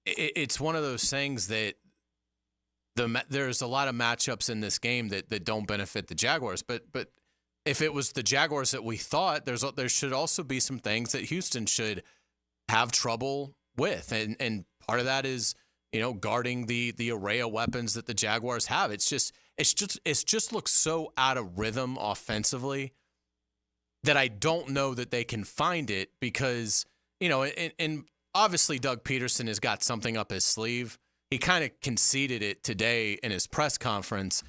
S3: it's one of those things that there's a lot of matchups in this game that don't benefit the Jaguars. But if it was the Jaguars that we thought, there should also be some things that Houston should have trouble with, and part of that is guarding the array of weapons that the Jaguars have. It's just looks so out of rhythm offensively that I don't know that they can find it because, and obviously Doug Peterson has got something up his sleeve. He kind of conceded it today in his press conference,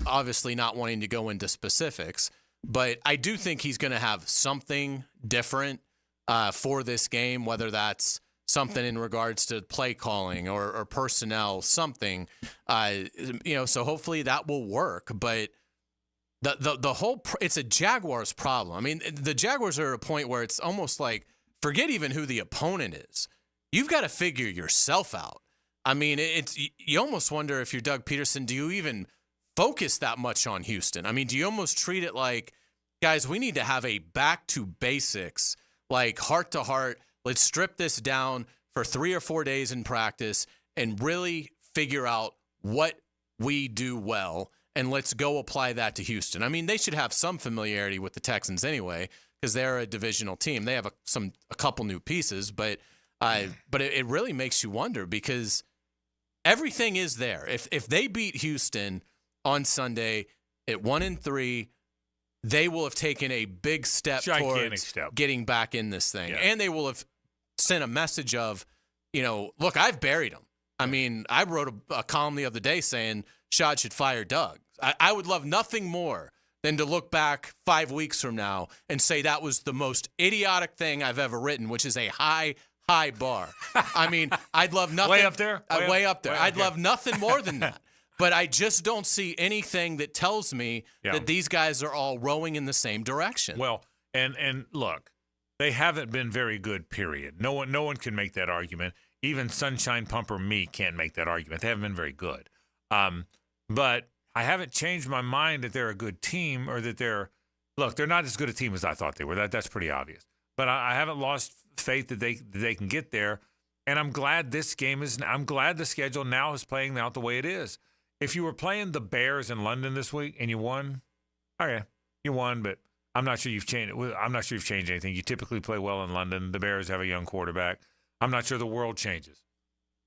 S3: obviously not wanting to go into specifics. But I do think he's going to have something different for this game, whether that's something in regards to play calling or personnel, something. So hopefully that will work. But the whole it's a Jaguars problem. I mean, the Jaguars are at a point where it's almost like forget even who the opponent is. You've got to figure yourself out. I mean, you almost wonder if you're Doug Peterson, do you even focus that much on Houston? I mean, do you almost treat it like, guys, we need to have a back to basics, like heart to heart. Let's strip this down for 3 or 4 days in practice and really figure out what we do well, and let's go apply that to Houston. I mean, they should have some familiarity with the Texans anyway because they're a divisional team. They have a couple new pieces, but it really makes you wonder because everything is there. If they beat Houston on Sunday at 1-3, they will have taken a big step towards getting back in this thing. Yeah. And they will have sent a message of, look, I've buried them. I mean, I wrote a column the other day saying Shad should fire Doug. I would love nothing more than to look back 5 weeks from now and say that was the most idiotic thing I've ever written, which is a high bar. I mean, I'd love nothing.
S4: Way up there?
S3: Way up there. I'd love nothing more than that. But I just don't see anything that tells me that these guys are all rowing in the same direction.
S4: Well, and look, they haven't been very good, period. No one can make that argument. Even Sunshine Pumper me can't make that argument. They haven't been very good. But I haven't changed my mind that they're a good team or that they're not as good a team as I thought they were. That's pretty obvious. But I haven't lost faith that they can get there. And I'm glad I'm glad the schedule now is playing out the way it is. If you were playing the Bears in London this week and you won, okay, you won, but I'm not sure you've changed. I'm not sure you've changed anything. You typically play well in London. The Bears have a young quarterback. I'm not sure the world changes.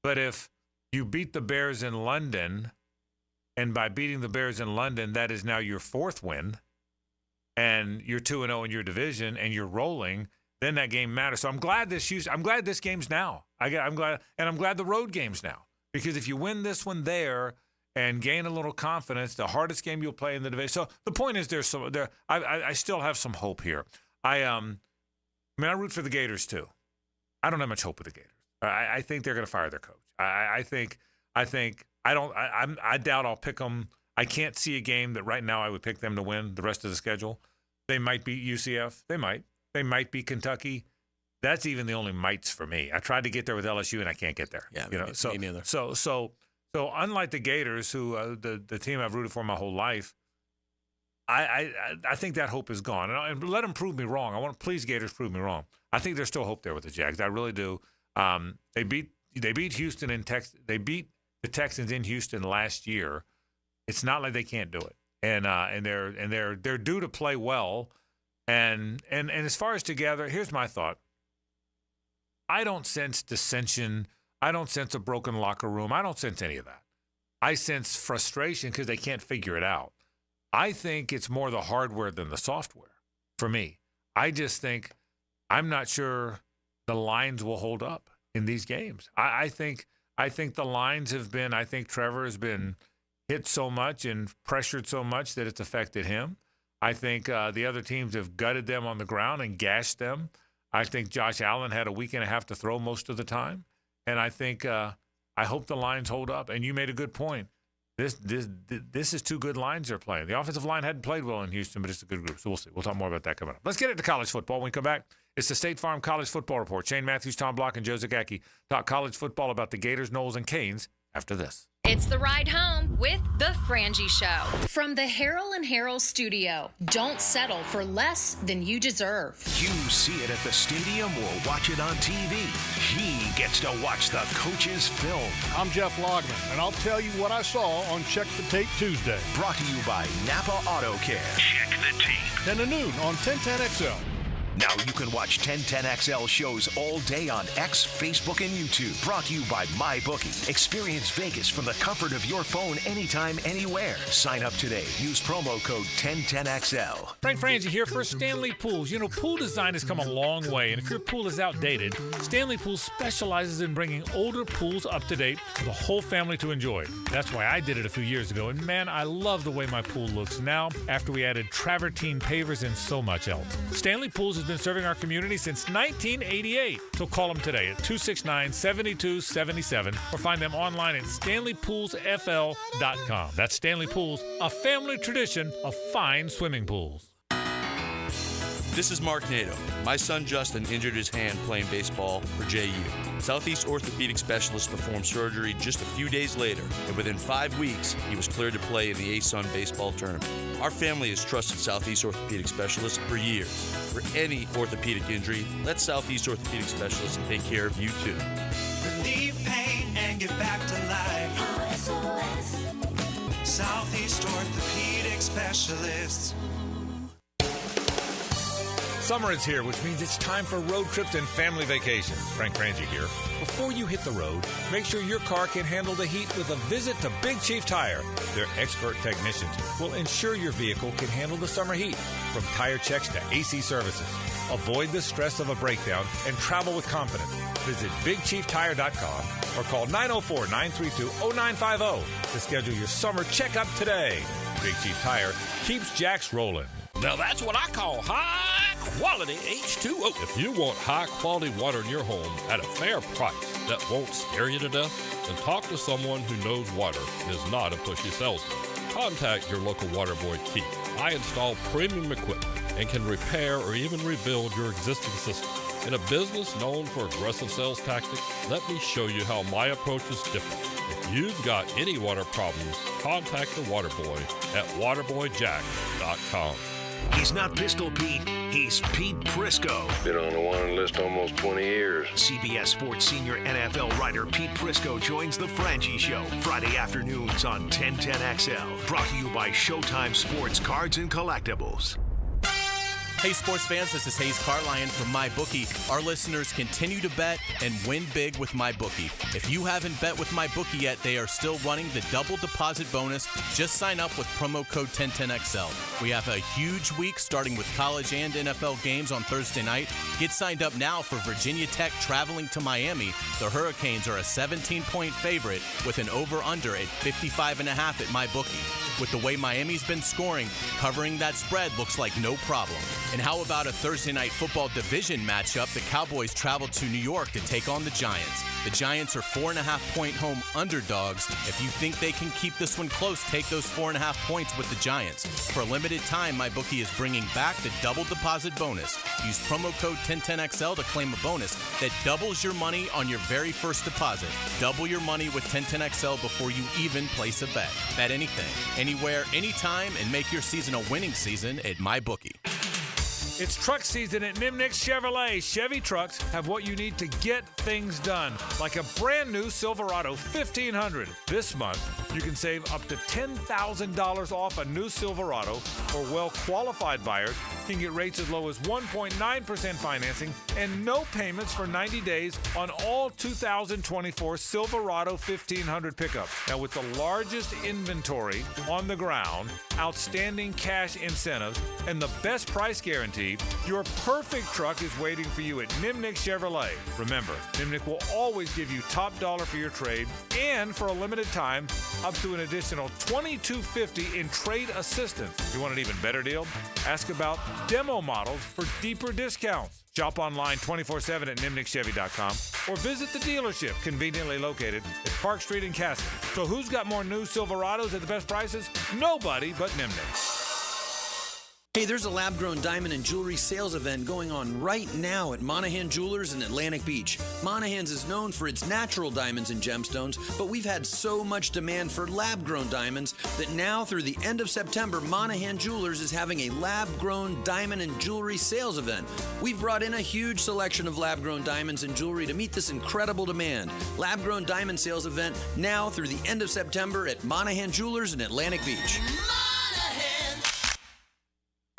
S4: But if you beat the Bears in London, and by beating the Bears in London, that is now your 4th win, and you're 2-0 in your division, and you're rolling, then that game matters. So I'm glad this game's now. I'm glad the road game's now. Because if you win this one there and gain a little confidence, the hardest game you'll play in the division. So the point is I still have some hope here. I root for the Gators too. I don't have much hope with the Gators. I think they're going to fire their coach. I doubt I'll pick them. I can't see a game that right now I would pick them to win the rest of the schedule. They might beat UCF. They might beat Kentucky. That's even the only mites for me. I tried to get there with LSU and I can't get there.
S3: Yeah, me neither.
S4: So unlike the Gators, who the team I've rooted for my whole life, I think that hope is gone. And let them prove me wrong. Please Gators prove me wrong. I think there's still hope there with the Jags. I really do. They beat Houston in Texas. They beat the Texans in Houston last year. It's not like they can't do it. And they're due to play well. And as far as together, here's my thought. I don't sense dissension. I don't sense a broken locker room. I don't sense any of that. I sense frustration because they can't figure it out. I think it's more the hardware than the software for me. I just think I'm not sure the lines will hold up in these games. I think the lines have been, I think Trevor has been hit so much and pressured so much that it's affected him. I think the other teams have gutted them on the ground and gashed them. I think Josh Allen had a week and a half to throw most of the time. And I think I hope the lines hold up. And you made a good point. This is 2 good lines they're playing. The offensive line hadn't played well in Houston, but it's a good group. So we'll see. We'll talk more about that coming up. Let's get into college football. When we come back, it's the State Farm College Football Report. Shane Matthews, Tom Block, and Joe Zagacki talk college football about the Gators, Noles, and Canes after this.
S2: It's the ride home with the Frangie Show. From the Harrell and Harrell studio. Don't settle for less than you deserve.
S5: You see it at the stadium or watch it on TV. He gets to watch the coach's film.
S17: I'm Jeff Logman, and I'll tell you what I saw on Check the Tape Tuesday.
S5: Brought to you by Napa Auto Care. Check the tape.
S17: 10 to noon on 1010XL.
S5: Now you can watch 1010XL shows all day on X, Facebook, and YouTube. Brought to you by MyBookie. Experience Vegas from the comfort of your phone anytime, anywhere. Sign up today. Use promo code 1010XL.
S1: Frank Frangie here for Stanley Pools. You know, pool design has come a long way, and if your pool is outdated, Stanley Pools specializes in bringing older pools up to date for the whole family to enjoy. That's why I did it a few years ago, and man, I love the way my pool looks now after we added travertine pavers and so much else. Stanley Pools has been serving our community since 1988. So call them today at 269-7277 or find them online at StanleyPoolsFL.com. That's Stanley Pools, a family tradition of fine swimming pools.
S6: This is Mark Nato. My son Justin injured his hand playing baseball for JU. Southeast Orthopedic Specialist performed surgery just a few days later, and within 5 weeks, he was cleared to play in the ASUN baseball tournament. Our family has trusted Southeast Orthopedic Specialists for years. For any orthopedic injury, let Southeast Orthopedic Specialists take care of you too.
S7: Relieve pain and get back to life. Southeast Orthopedic Specialists.
S1: Summer is here, which means it's time for road trips and family vacations. Frank Frangie here. Before you hit the road, make sure your car can handle the heat with a visit to Big Chief Tire. Their expert technicians will ensure your vehicle can handle the summer heat. From tire checks to AC services. Avoid the stress of a breakdown and travel with confidence. Visit BigChiefTire.com or call 904-932-0950 to schedule your summer checkup today. Big Chief Tire keeps Jacks rolling.
S8: Now that's what I call high-quality H2O.
S10: If you want high-quality water in your home at a fair price that won't scare you to death, then talk to someone who knows water and is not a pushy salesman. Contact your local water boy, Keith. I install premium equipment and can repair or even rebuild your existing system. In a business known for aggressive sales tactics, let me show you how my approach is different. If you've got any water problems, contact the water boy at waterboyjack.com.
S5: He's not Pistol Pete. He's Pete Prisco.
S12: Been on the wanted list almost 20 years.
S5: CBS Sports senior NFL writer Pete Prisco joins the Frangie Show Friday afternoons on 1010XL. Brought to you by Showtime Sports Cards and Collectibles.
S3: Hey, sports fans, this is Hays Carlyon from MyBookie. Our listeners continue to bet and win big with MyBookie. If you haven't bet with MyBookie yet, they are still running the double deposit bonus. Just sign up with promo code 1010XL. We have a huge week starting with college and NFL games on Thursday night. Get signed up now for Virginia Tech traveling to Miami. The Hurricanes are a 17-point favorite with an over-under at 55.5 at MyBookie. With the way Miami's been scoring, covering that spread looks like no problem. And how about a Thursday night football division matchup? The Cowboys travel to New York to take on the Giants. The Giants are 4.5-point home underdogs. If you think they can keep this one close, take those 4.5 points with the Giants. For a limited time, MyBookie is bringing back the double deposit bonus. Use promo code 1010XL to claim a bonus that doubles your money on your very first deposit. Double your money with 1010XL before you even place a bet. Bet anything, anywhere, anytime, and make your season a winning season at MyBookie.
S1: It's truck season at Nimnick Chevrolet. Chevy trucks have what you need to get things done, like a brand new Silverado 1500. This month, you can save up to $10,000 off a new Silverado, or well-qualified buyers can get rates as low as 1.9% financing and no payments for 90 days on all 2024 Silverado 1500 pickups. Now, with the largest inventory on the ground, outstanding cash incentives, and the best price guarantee, your perfect truck is waiting for you at Nimnick Chevrolet. Remember, Nimnick will always give you top dollar for your trade, and for a limited time, up to an additional $2,250 in trade assistance. You want an even better deal? Ask about demo models for deeper discounts. Shop online 24/7 at nimnickchevy.com or visit the dealership conveniently located at Park Street in Caston. So who's got more new Silverados at the best prices? Nobody but Nimnick.
S13: Hey, there's a lab-grown diamond and jewelry sales event going on right now at Monahan Jewelers in Atlantic Beach. Monahan's is known for its natural diamonds and gemstones, but we've had so much demand for lab-grown diamonds that now through the end of September, Monahan Jewelers is having a lab-grown diamond and jewelry sales event. We've brought in a huge selection of lab-grown diamonds and jewelry to meet this incredible demand. Lab-grown diamond sales event now through the end of September at Monahan Jewelers in Atlantic Beach.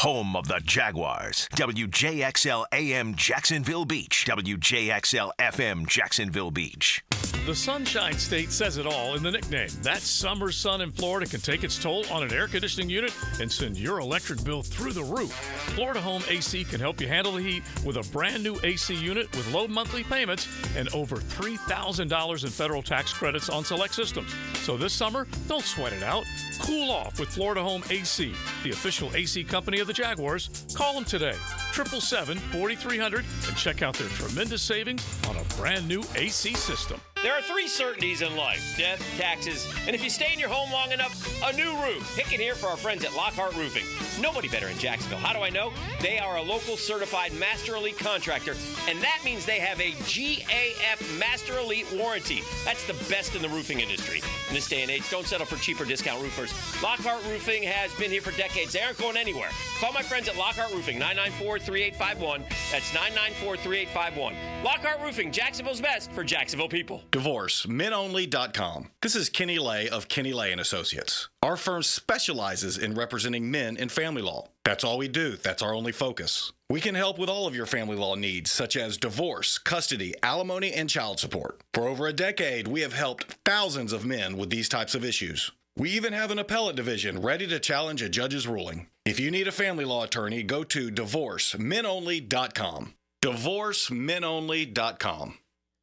S5: Home of the Jaguars. WJXL AM Jacksonville Beach. WJXL FM Jacksonville Beach.
S14: The Sunshine State says it all in the nickname. That summer sun in Florida can take its toll on an air conditioning unit and send your electric bill through the roof. Florida Home AC can help you handle the heat with a brand new AC unit with low monthly payments and over $3,000 in federal tax credits on select systems. So So this summer, don't sweat it out. Cool off with Florida Home AC, the official AC company of the Jaguars. Call them today, 777-4300, and check out their tremendous savings on a brand new AC system.
S9: There are 3 certainties in life: death, taxes, and if you stay in your home long enough, a new roof. Pick it here for our friends at Lockhart Roofing. Nobody better in Jacksonville. How do I know? They are a local certified Master Elite contractor, and that means they have a GAF Master Elite warranty. That's the best in the roofing industry. In this day and age, don't settle for cheaper discount roofers. Lockhart Roofing has been here for decades. They aren't going anywhere. Call my friends at Lockhart Roofing, 994-3851. That's 994-3851. Lockhart Roofing, Jacksonville's best for Jacksonville people.
S11: DivorceMenOnly.com. This is Kenny Lay of Kenny Lay & Associates. Our firm specializes in representing men in family law. That's all we do. That's our only focus. We can help with all of your family law needs, such as divorce, custody, alimony, and child support. For over a decade, we have helped thousands of men with these types of issues. We even have an appellate division ready to challenge a judge's ruling. If you need a family law attorney, go to DivorceMenOnly.com. DivorceMenOnly.com.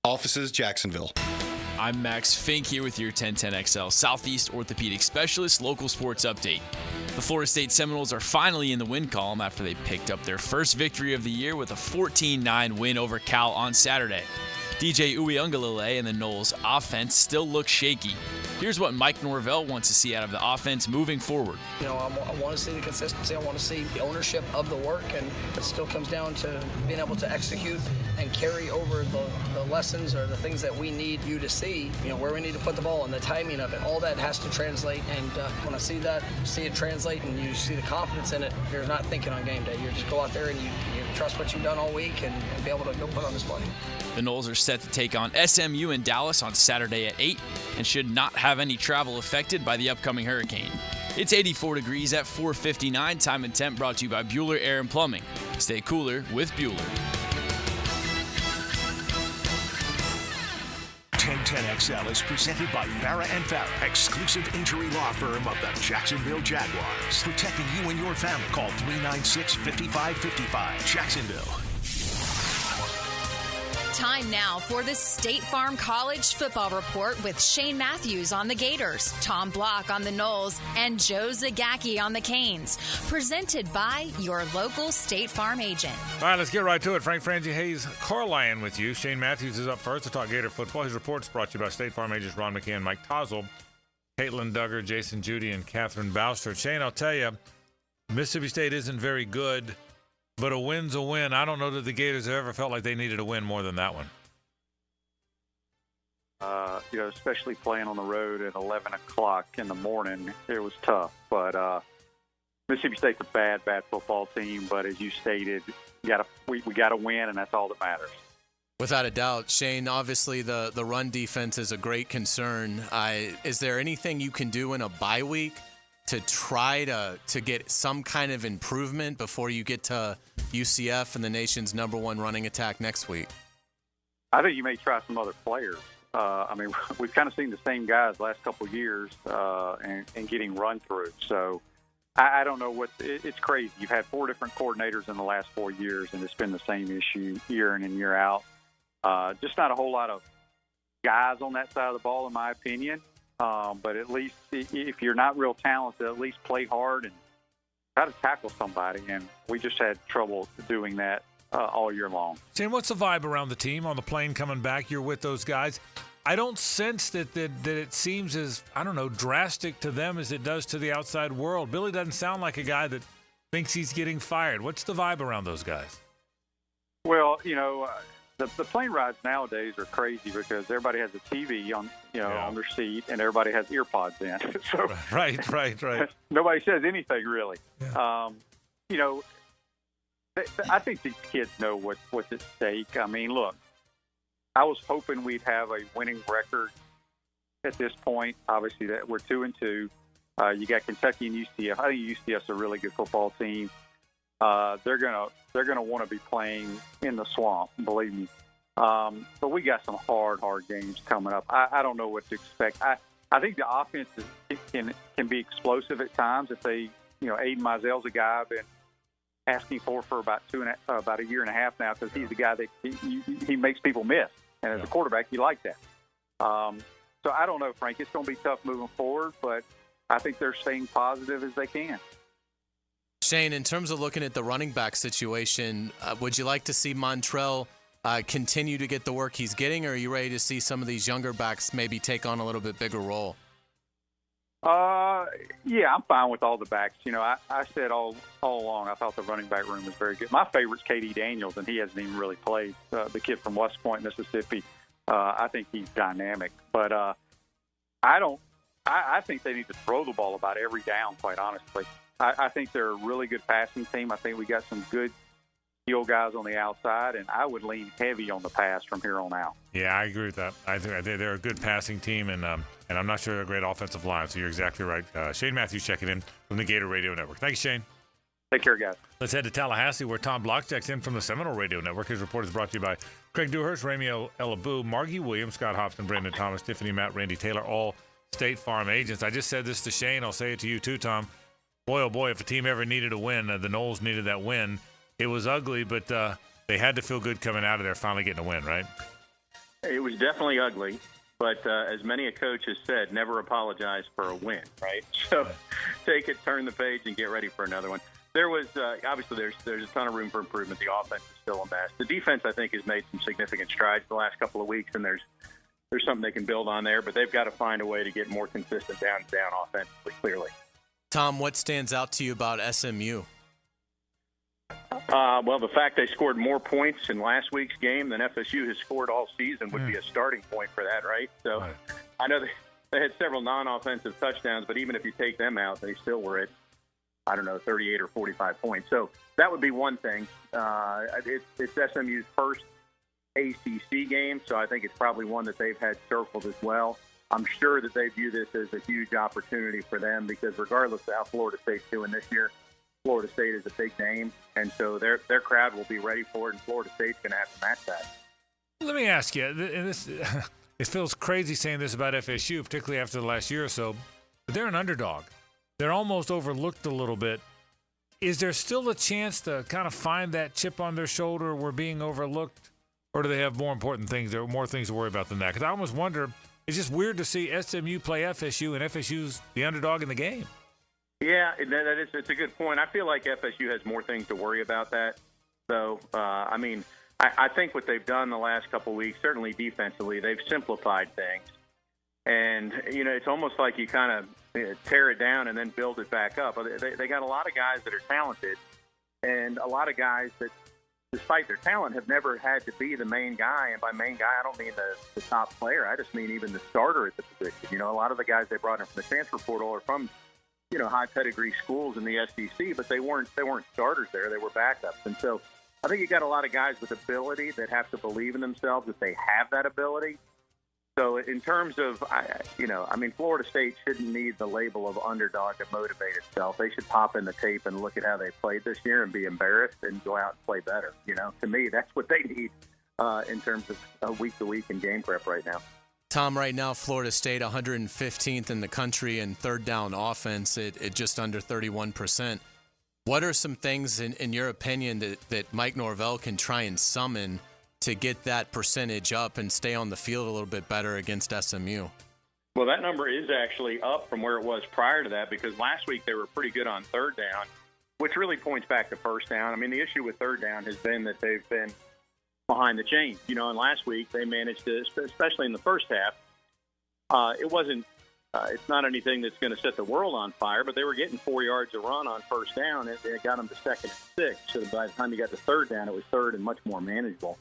S11: Offices, Jacksonville.
S27: I'm Max Fink here with your 1010XL Southeast Orthopedic Specialist local sports update. The Florida State Seminoles are finally in the win column after they picked up their first victory of the year with a 14-9 win over Cal on Saturday. DJ Uiagalelei and the Noles offense still looks shaky. Here's what Mike Norvell wants to see out of the offense moving forward.
S15: You know, I want to see the consistency. I want to see the ownership of the work, and it still comes down to being able to execute and carry over the lessons or the things that we need you to see, you know, where we need to put the ball and the timing of it. All that has to translate, and when I see it translate and you see the confidence in it, you're not thinking on game day. You just go out there and you trust what you've done all week and be able to go put on display.
S27: The Noles are set to take on SMU in Dallas on Saturday at 8 and should not have any travel affected by the upcoming hurricane. It's 84 degrees at 4:59. Time and temp brought to you by Bueller Air and Plumbing. Stay cooler with Bueller.
S5: 1010XL is presented by Farah & Farah, exclusive injury law firm of the Jacksonville Jaguars. Protecting you and your family. Call 396-5555. Jacksonville.
S2: Time now for the State Farm College Football Report with Shane Matthews on the Gators, Tom Block on the Noles, and Joe Zagacki on the Canes. Presented by your local State Farm agent.
S4: All right, let's get right to it. Frank Frangie, Hays Carlyon with you. Shane Matthews is up first to talk Gator football. His report's brought to you by State Farm agents Ron McCann, Mike Tozel, Caitlin Duggar, Jason Judy, and Catherine Boustert. Shane, I'll tell you, Mississippi State isn't very good. But a win's a win. I don't know that the Gators have ever felt like they needed a win more than that one.
S18: You know, especially playing on the road at 11 o'clock in the morning, it was tough. But Mississippi State's a bad football team. But as you stated, we got to win, and that's all that matters.
S3: Without a doubt, Shane, obviously the run defense is a great concern. Is there anything you can do in a bye week to try to get some kind of improvement before you get to UCF and the nation's #1 running attack next week?
S18: I think you may try some other players. I mean, we've kind of seen the same guys last couple of years and getting run through. So I don't know it's crazy. You've had 4 different coordinators in the last 4 years, and it's been the same issue year in and year out. Just not a whole lot of guys on that side of the ball, in my opinion. But at least if you're not real talented, at least play hard and try to tackle somebody. And we just had trouble doing that all year long.
S4: Shane, what's the vibe around the team on the plane coming back? You're with those guys. I don't sense that it seems as, I don't know, drastic to them as it does to the outside world. Billy doesn't sound like a guy that thinks he's getting fired. What's the vibe around those guys?
S18: Well, you know, the plane rides nowadays are crazy because everybody has a TV on their seat and everybody has ear pods in. So
S4: right.
S18: Nobody says anything really. Yeah. You know, I think these kids know what's at stake. I mean, look, I was hoping we'd have a winning record at this point. Obviously, that we're 2-2. You got Kentucky and UCF. I think UCF's a really good football team. They're gonna want to be playing in the swamp, believe me. But we got some hard games coming up. I don't know what to expect. I think the offense can be explosive at times if they, Aiden Mizell's a guy I've been asking for about a year and a half now because he's the guy that he makes people miss, and as a quarterback, you like that. So I don't know, Frank. It's going to be tough moving forward, but I think they're staying positive as they can.
S3: Shane, in terms of looking at the running back situation, would you like to see Montrell continue to get the work he's getting, or are you ready to see some of these younger backs maybe take on a little bit bigger role?
S18: Yeah, I'm fine with all the backs. You know, I said all along I thought the running back room was very good. My favorite's K.D. Daniels, and he hasn't even really played. The kid from West Point, Mississippi. I think he's dynamic. But I think they need to throw the ball about every down, quite honestly. I think they're a really good passing team. I think we got some good skill guys on the outside, and I would lean heavy on the pass from here on out.
S4: Yeah, I agree with that. I think they're a good passing team, and I'm not sure they're a great offensive line, so you're exactly right. Shane Matthews checking in from the Gator Radio Network. Thank you, Shane.
S18: Take care, guys.
S4: Let's head to Tallahassee, where Tom Block checks in from the Seminole Radio Network. His report is brought to you by Craig Dewhurst, Rami Elabu, Margie Williams, Scott Hopson, Brandon Thomas, Tiffany Matt, Randy Taylor, all State Farm agents. I just said this to Shane. I'll say it to you too, Tom. Boy, oh boy, if a team ever needed a win, the Noles needed that win. It was ugly, but they had to feel good coming out of there, finally getting a win, right?
S16: It was definitely ugly, but as many a coach has said, never apologize for a win, right? So take it, turn the page, and get ready for another one. There was obviously there's a ton of room for improvement. The offense is still a mess. The defense, I think, has made some significant strides the last couple of weeks, and there's something they can build on there, but they've got to find a way to get more consistent down offensively, clearly.
S3: Tom, what stands out to you about SMU?
S16: Well, the fact they scored more points in last week's game than FSU has scored all season would be a starting point for that, right? So I know they had several non-offensive touchdowns, but even if you take them out, they still were at, 38 or 45 points. So that would be one thing. It's SMU's first ACC game, so I think it's probably one that they've had circled as well. I'm sure that they view this as a huge opportunity for them because regardless of how Florida State's doing this year, Florida State is a big name, and so their crowd will be ready for it, and Florida State's going to have to match that.
S4: Let me ask you, it feels crazy saying this about FSU, particularly after the last year or so, but they're an underdog. They're almost overlooked a little bit. Is there still a chance to kind of find that chip on their shoulder we're being overlooked, or do they have more important things, or more things to worry about than that? Because I almost wonder, it's just weird to see SMU play FSU, and FSU's the underdog in the game.
S16: Yeah, it's a good point. I feel like FSU has more things to worry about that, though. I think what they've done the last couple of weeks, certainly defensively, they've simplified things. And, it's almost like you kind of tear it down and then build it back up. They got a lot of guys that are talented and a lot of guys that, despite their talent, have never had to be the main guy. And by main guy, I don't mean the top player. I just mean even the starter at the position. A lot of the guys they brought in from the transfer portal are from high pedigree schools in the SEC, but they weren't starters there. They were backups. And so I think you got a lot of guys with ability that have to believe in themselves that they have that ability. So in terms of, Florida State shouldn't need the label of underdog to motivate itself. They should pop in the tape and look at how they played this year and be embarrassed and go out and play better. To me, that's what they need in terms of week to week and game prep right now.
S3: Tom, right now, Florida State 115th in the country in third down offense at just under 31%. What are some things, in your opinion, that Mike Norvell can try and summon to get that percentage up and stay on the field a little bit better against SMU?
S16: Well, that number is actually up from where it was prior to that because last week they were pretty good on third down, which really points back to first down. The issue with third down has been that they've been behind the chains. And last week they managed to, especially in the first half, it's not anything that's going to set the world on fire, but they were getting 4 yards a run on first down. It got them to second and 6. So by the time you got to third down, it was third and much more manageable.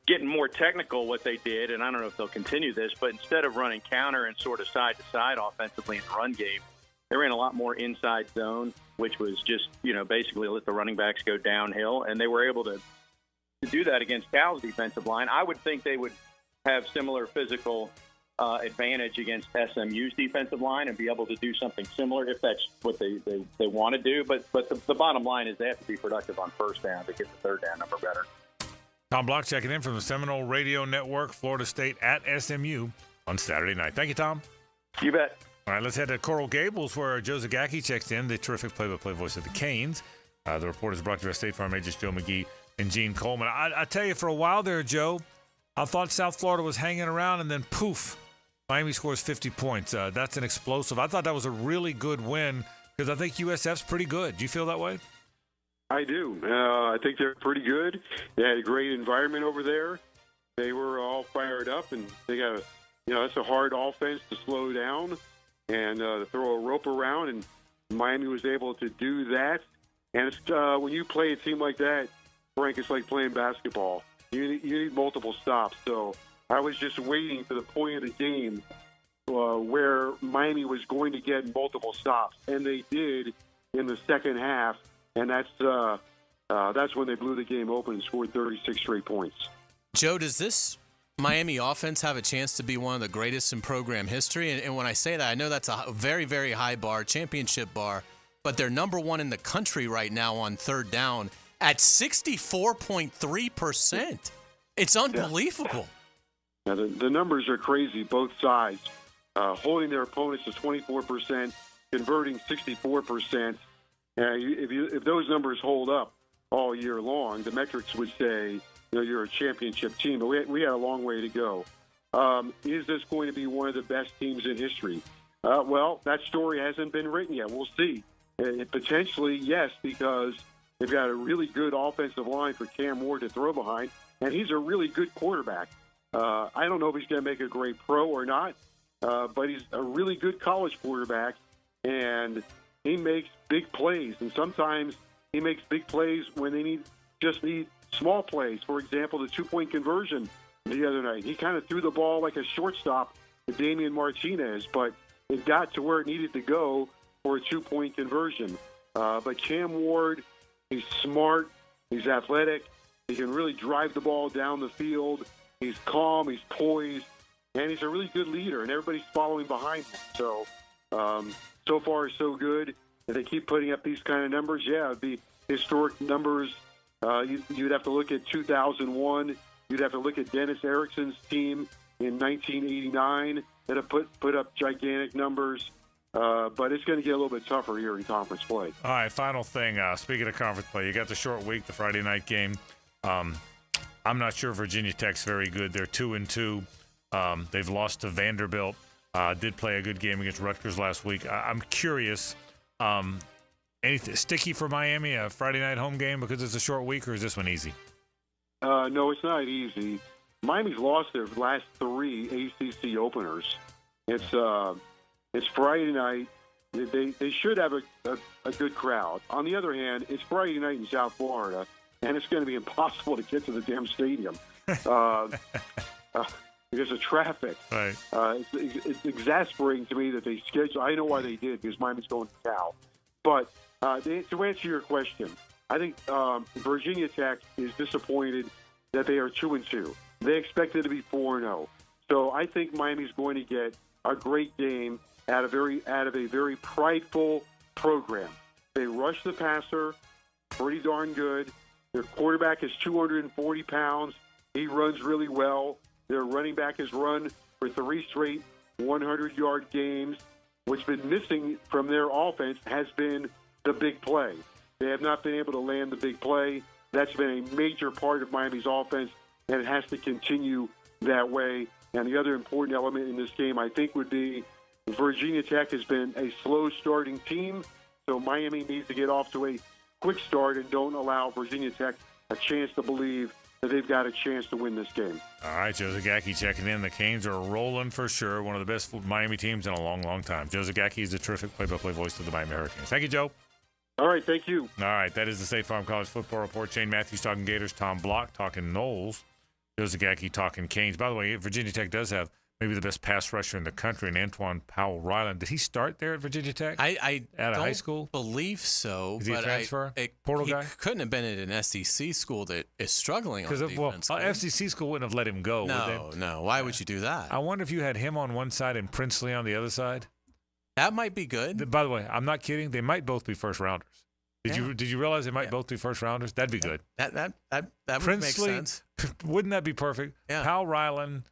S16: Getting more technical, what they did, and I don't know if they'll continue this, but instead of running counter and sort of side to side offensively in the run game, they ran a lot more inside zone, which was just, basically let the running backs go downhill. And they were able to do that against Cal's defensive line. I would think they would have similar physical advantage against SMU's defensive line and be able to do something similar if that's what they want to do. But the bottom line is they have to be productive on first down to get the third down number better.
S4: Tom Block checking in from the Seminole Radio Network, Florida State at SMU on Saturday night. Thank you, Tom.
S16: You bet.
S4: All right, let's head to Coral Gables where Joe Zagacki checks in, the terrific play-by-play voice of the Canes. The report is brought to you by State Farm agents Joe McGee and Gene Coleman. I tell you, for a while there, Joe, I thought South Florida was hanging around, and then poof, Miami scores 50 points. That's an explosive. I thought that was a really good win because I think USF's pretty good. Do you feel that way?
S19: I do. I think they're pretty good. They had a great environment over there. They were all fired up, and they got that's a hard offense to slow down and to throw a rope around, and Miami was able to do that. And it's, when you play a team like that, Frank, it's like playing basketball. You need multiple stops. So I was just waiting for the point of the game where Miami was going to get multiple stops, and they did in the second half. And that's when they blew the game open and scored 36 straight points.
S3: Joe, does this Miami offense have a chance to be one of the greatest in program history? And when I say that, I know that's a very, very high bar, championship bar, but they're number one in the country right now on third down at 64.3%. It's unbelievable.
S19: Yeah, the numbers are crazy, both sides. Holding their opponents to 24%, converting 64%. If those numbers hold up all year long, the metrics would say you're a championship team. But we had a long way to go. Is this going to be one of the best teams in history? Well, that story hasn't been written yet. We'll see. Potentially, yes, because they've got a really good offensive line for Cam Ward to throw behind, and he's a really good quarterback. I don't know if he's going to make a great pro or not, but he's a really good college quarterback, and he makes big plays. And sometimes he makes big plays when they need small plays. For example, the 2-point conversion the other night. He kind of threw the ball like a shortstop to Damian Martinez, but it got to where it needed to go for a 2-point conversion. But Cam Ward, he's smart, he's athletic, he can really drive the ball down the field. He's calm, he's poised, and he's a really good leader, and everybody's following behind him. So, so far so good. If they keep putting up these kind of numbers, yeah, it'd be historic numbers. You'd have to look at 2001. You'd have to look at Dennis Erickson's team in 1989 that have put up gigantic numbers. But it's going to get a little bit tougher here in conference play.
S4: All right, final thing. Speaking of conference play, you got the short week, the Friday night game. I'm not sure Virginia Tech's very good. They're 2-2. They've lost to Vanderbilt. Did play a good game against Rutgers last week. I'm curious. Anything sticky for Miami, a Friday night home game because it's a short week, or is this one easy?
S19: No, it's not easy. Miami's lost their last 3 ACC openers. It's Friday night. They should have a good crowd. On the other hand, it's Friday night in South Florida, and it's going to be impossible to get to the damn stadium because of traffic.
S4: Right.
S19: It's exasperating to me that they schedule. I know why they did, because Miami's going to Cal. But to answer your question, I think Virginia Tech is disappointed that they are 2-2. They expected to be 4-0. So I think Miami's going to get a great game out of a very prideful program. They rush the passer pretty darn good. Their quarterback is 240 pounds. He runs really well. Their running back has run for 3 straight 100-yard games. What's been missing from their offense has been the big play. They have not been able to land the big play. That's been a major part of Miami's offense, and it has to continue that way. And the other important element in this game, I think, would be Virginia Tech has been a slow-starting team, so Miami needs to get off to a quick start and don't allow Virginia Tech a chance to believe that they've got a chance to win this game.
S4: All right, Joe Zagacki checking in. The Canes are rolling for sure. One of the best Miami teams in a long, long time. Joe Zagacki is the terrific play-by-play voice of the Miami Hurricanes. Thank you, Joe.
S19: All right, thank you.
S4: All right, that is the State Farm College Football Report. Shane Matthews talking Gators, Tom Block talking Noles, Joe Zagacki talking Canes. By the way, Virginia Tech does have maybe the best pass rusher in the country, and Antoine Powell-Ryland. Did he start there at Virginia Tech?
S3: I
S4: out of high school?
S3: Believe so.
S4: Is he a transfer? Portal
S3: he
S4: guy?
S3: Couldn't have been at an SEC school that is struggling on defense.
S4: Well, FCC school wouldn't have let him go.
S3: No. Why would you do that?
S4: I wonder if you had him on one side and Princely on the other side.
S3: That might be good.
S4: By the way, I'm not kidding. They might both be first rounders. Did you realize they might both be first rounders? That'd be good.
S3: That
S4: Princely,
S3: would make sense.
S4: Wouldn't that be perfect?
S3: Yeah.
S4: Powell-Ryland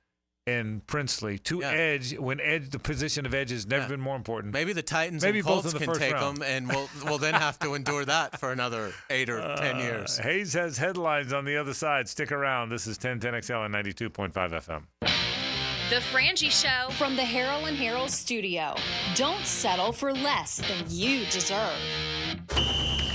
S4: and Princely, edge, when the position of edge has never been more important.
S3: Maybe the Titans and Colts can take them, and we'll then have to endure that for another 8 or 10 years.
S4: Hays has headlines on the other side. Stick around. This is 1010XL and 92.5 FM.
S2: The Frangie Show from the Harrell and Harrell studio. Don't settle for less than you deserve.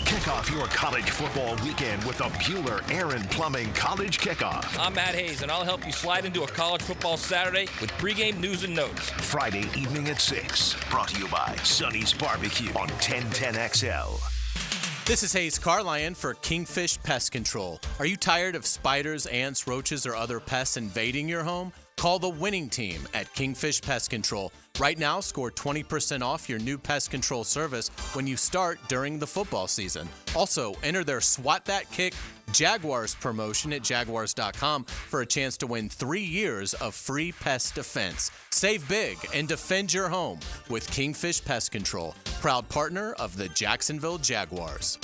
S5: Kick off your college football weekend with the Bueller Aaron Plumbing College Kickoff.
S8: I'm Matt Hays, and I'll help you slide into a college football Saturday with pregame news and notes.
S5: Friday evening at 6. Brought to you by Sonny's Barbecue on 1010XL.
S3: This is Hays Carlyon for Kingfish Pest Control. Are you tired of spiders, ants, roaches, or other pests invading your home? Call the winning team at Kingfish Pest Control. Right now, score 20% off your new pest control service when you start during the football season. Also, enter their Swat That Kick Jaguars promotion at Jaguars.com for a chance to win 3 years of free pest defense. Save big and defend your home with Kingfish Pest Control, proud partner of the Jacksonville Jaguars.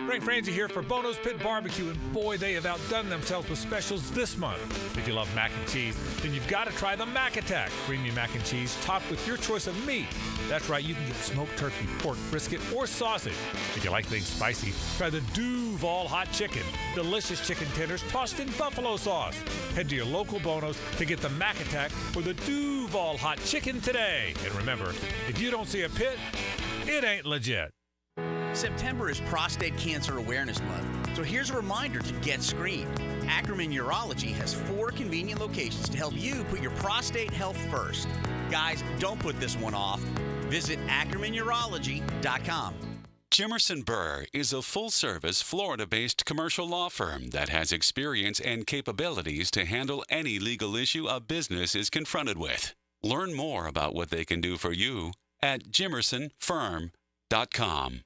S1: Frank Frangie here for Bono's Pit Barbecue, and boy, they have outdone themselves with specials this month. If you love mac and cheese, then you've got to try the Mac Attack. Creamy mac and cheese topped with your choice of meat. That's right, you can get smoked turkey, pork, brisket, or sausage. If you like things spicy, try the Duval Hot Chicken. Delicious chicken tenders tossed in buffalo sauce. Head to your local Bono's to get the Mac Attack or the Duval Hot Chicken today. And remember, if you don't see a pit, it ain't legit.
S20: September is Prostate Cancer Awareness Month, so here's a reminder to get screened. Ackerman Urology has 4 convenient locations to help you put your prostate health first. Guys, don't put this one off. Visit AckermanUrology.com.
S21: Jimerson Burr is a full-service, Florida-based commercial law firm that has experience and capabilities to handle any legal issue a business is confronted with. Learn more about what they can do for you at jimersonfirm.com.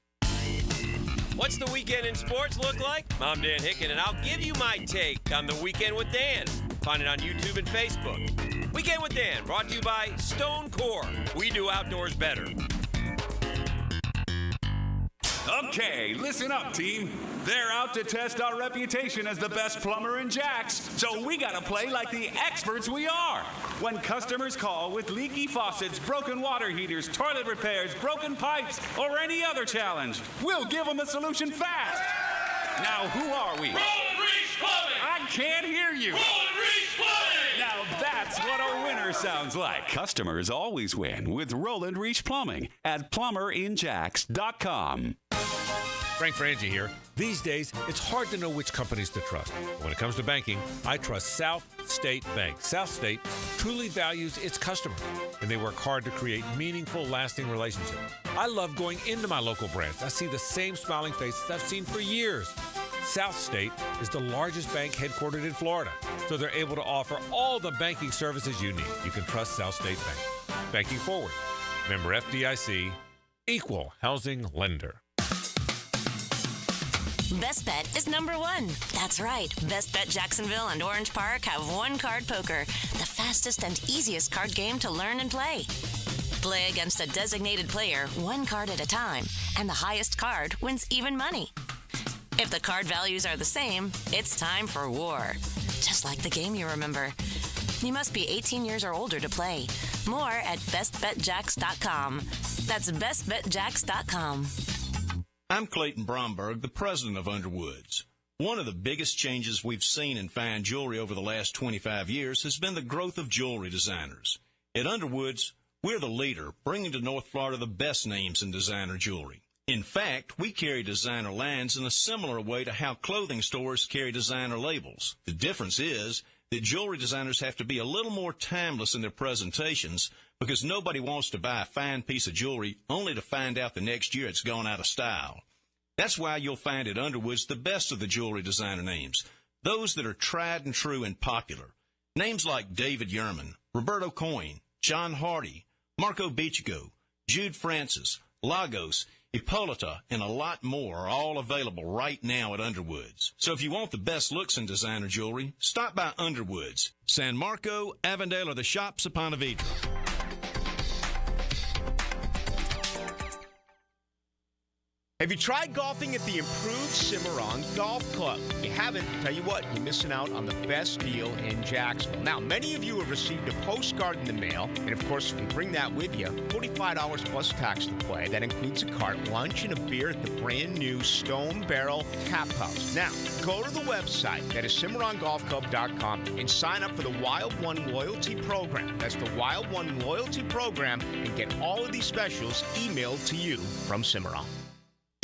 S9: What's the weekend in sports look like? I'm Dan Hicken, and I'll give you my take on the Weekend with Dan. Find it on YouTube and Facebook. Weekend with Dan, brought to you by Stone Core. We do outdoors better.
S22: Okay, listen up, team. They're out to test our reputation as the best plumber in Jacks, so we gotta play like the experts we are. When customers call with leaky faucets, broken water heaters, toilet repairs, broken pipes, or any other challenge, we'll give them a solution fast. Now, who are we?
S23: Roland Reese Plumbing!
S22: I can't hear you.
S23: Roland Reese Plumbing!
S22: Now that's what a winner sounds like. Customers always win with Roland Reese Plumbing at plumberinjacks.com.
S1: Frank Frangie here. These days, it's hard to know which companies to trust. When it comes to banking, I trust South State Bank. South State truly values its customers, and they work hard to create meaningful, lasting relationships. I love going into my local branch. I see the same smiling faces I've seen for years. South State is the largest bank headquartered in Florida, so they're able to offer all the banking services you need. You can trust South State Bank. Banking forward. Member FDIC, equal housing lender.
S24: Best Bet is #1. That's right. Best Bet Jacksonville and Orange Park have one-card poker, the fastest and easiest card game to learn and play. Play against a designated player, one card at a time, and the highest card wins even money. If the card values are the same, it's time for war. Just like the game you remember. You must be 18 years or older to play. More at bestbetjacks.com. That's bestbetjacks.com.
S25: I'm Clayton Bromberg, the president of Underwoods. One of the biggest changes we've seen in fine jewelry over the last 25 years has been the growth of jewelry designers. At Underwoods, we're the leader, bringing to North Florida the best names in designer jewelry. In fact, we carry designer lines in a similar way to how clothing stores carry designer labels. The difference is that jewelry designers have to be a little more timeless in their presentations because nobody wants to buy a fine piece of jewelry only to find out the next year it's gone out of style. That's why you'll find at Underwoods the best of the jewelry designer names, those that are tried and true and popular. Names like David Yerman, Roberto Coin, John Hardy, Marco Bichigo, Jude Francis, Lagos, Hippolyta, and a lot more are all available right now at Underwoods. So if you want the best looks in designer jewelry, stop by Underwoods, San Marco, Avondale, or the shops of Ponte Vedra.
S6: Have you tried golfing at the improved Cimarron Golf Club? If you haven't, tell you what, you're missing out on the best deal in Jacksonville. Now, many of you have received a postcard in the mail, and of course, if you bring that with you, $45 plus tax to play. That includes a cart, lunch, and a beer at the brand new Stone Barrel Tap House. Now, go to the website, that is CimarronGolfClub.com, and sign up for the Wild One Loyalty Program. That's the Wild One Loyalty Program, and get all of these specials emailed to you from Cimarron.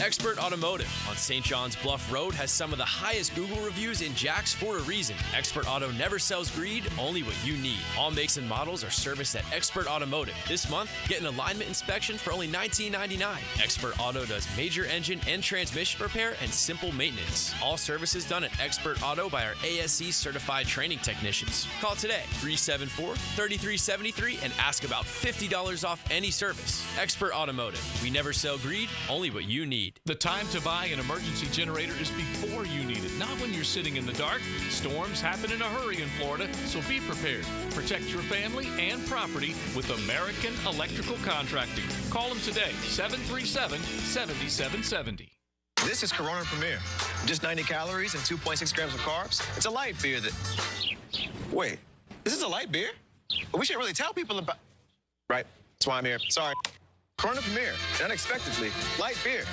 S27: Expert Automotive on St. John's Bluff Road has some of the highest Google reviews in Jax for a reason. Expert Auto never sells greed, only what you need. All makes and models are serviced at Expert Automotive. This month, get an alignment inspection for only $19.99. Expert Auto does major engine and transmission repair and simple maintenance. All services done at Expert Auto by our ASE certified training technicians. Call today, 374-3373, and ask about $50 off any service. Expert Automotive. We never sell greed, only what you need.
S14: The time to buy an emergency generator is before you need it, not when you're sitting in the dark. Storms happen in a hurry in Florida, so be prepared. Protect your family and property with American Electrical Contracting. Call them today, 737-7770.
S7: This is Corona Premier. Just 90 calories and 2.6 grams of carbs. It's a light beer that... Wait, this is a light beer? But we should really tell people about... Right, that's why I'm here. Sorry. Corona Premier, unexpectedly, light beer.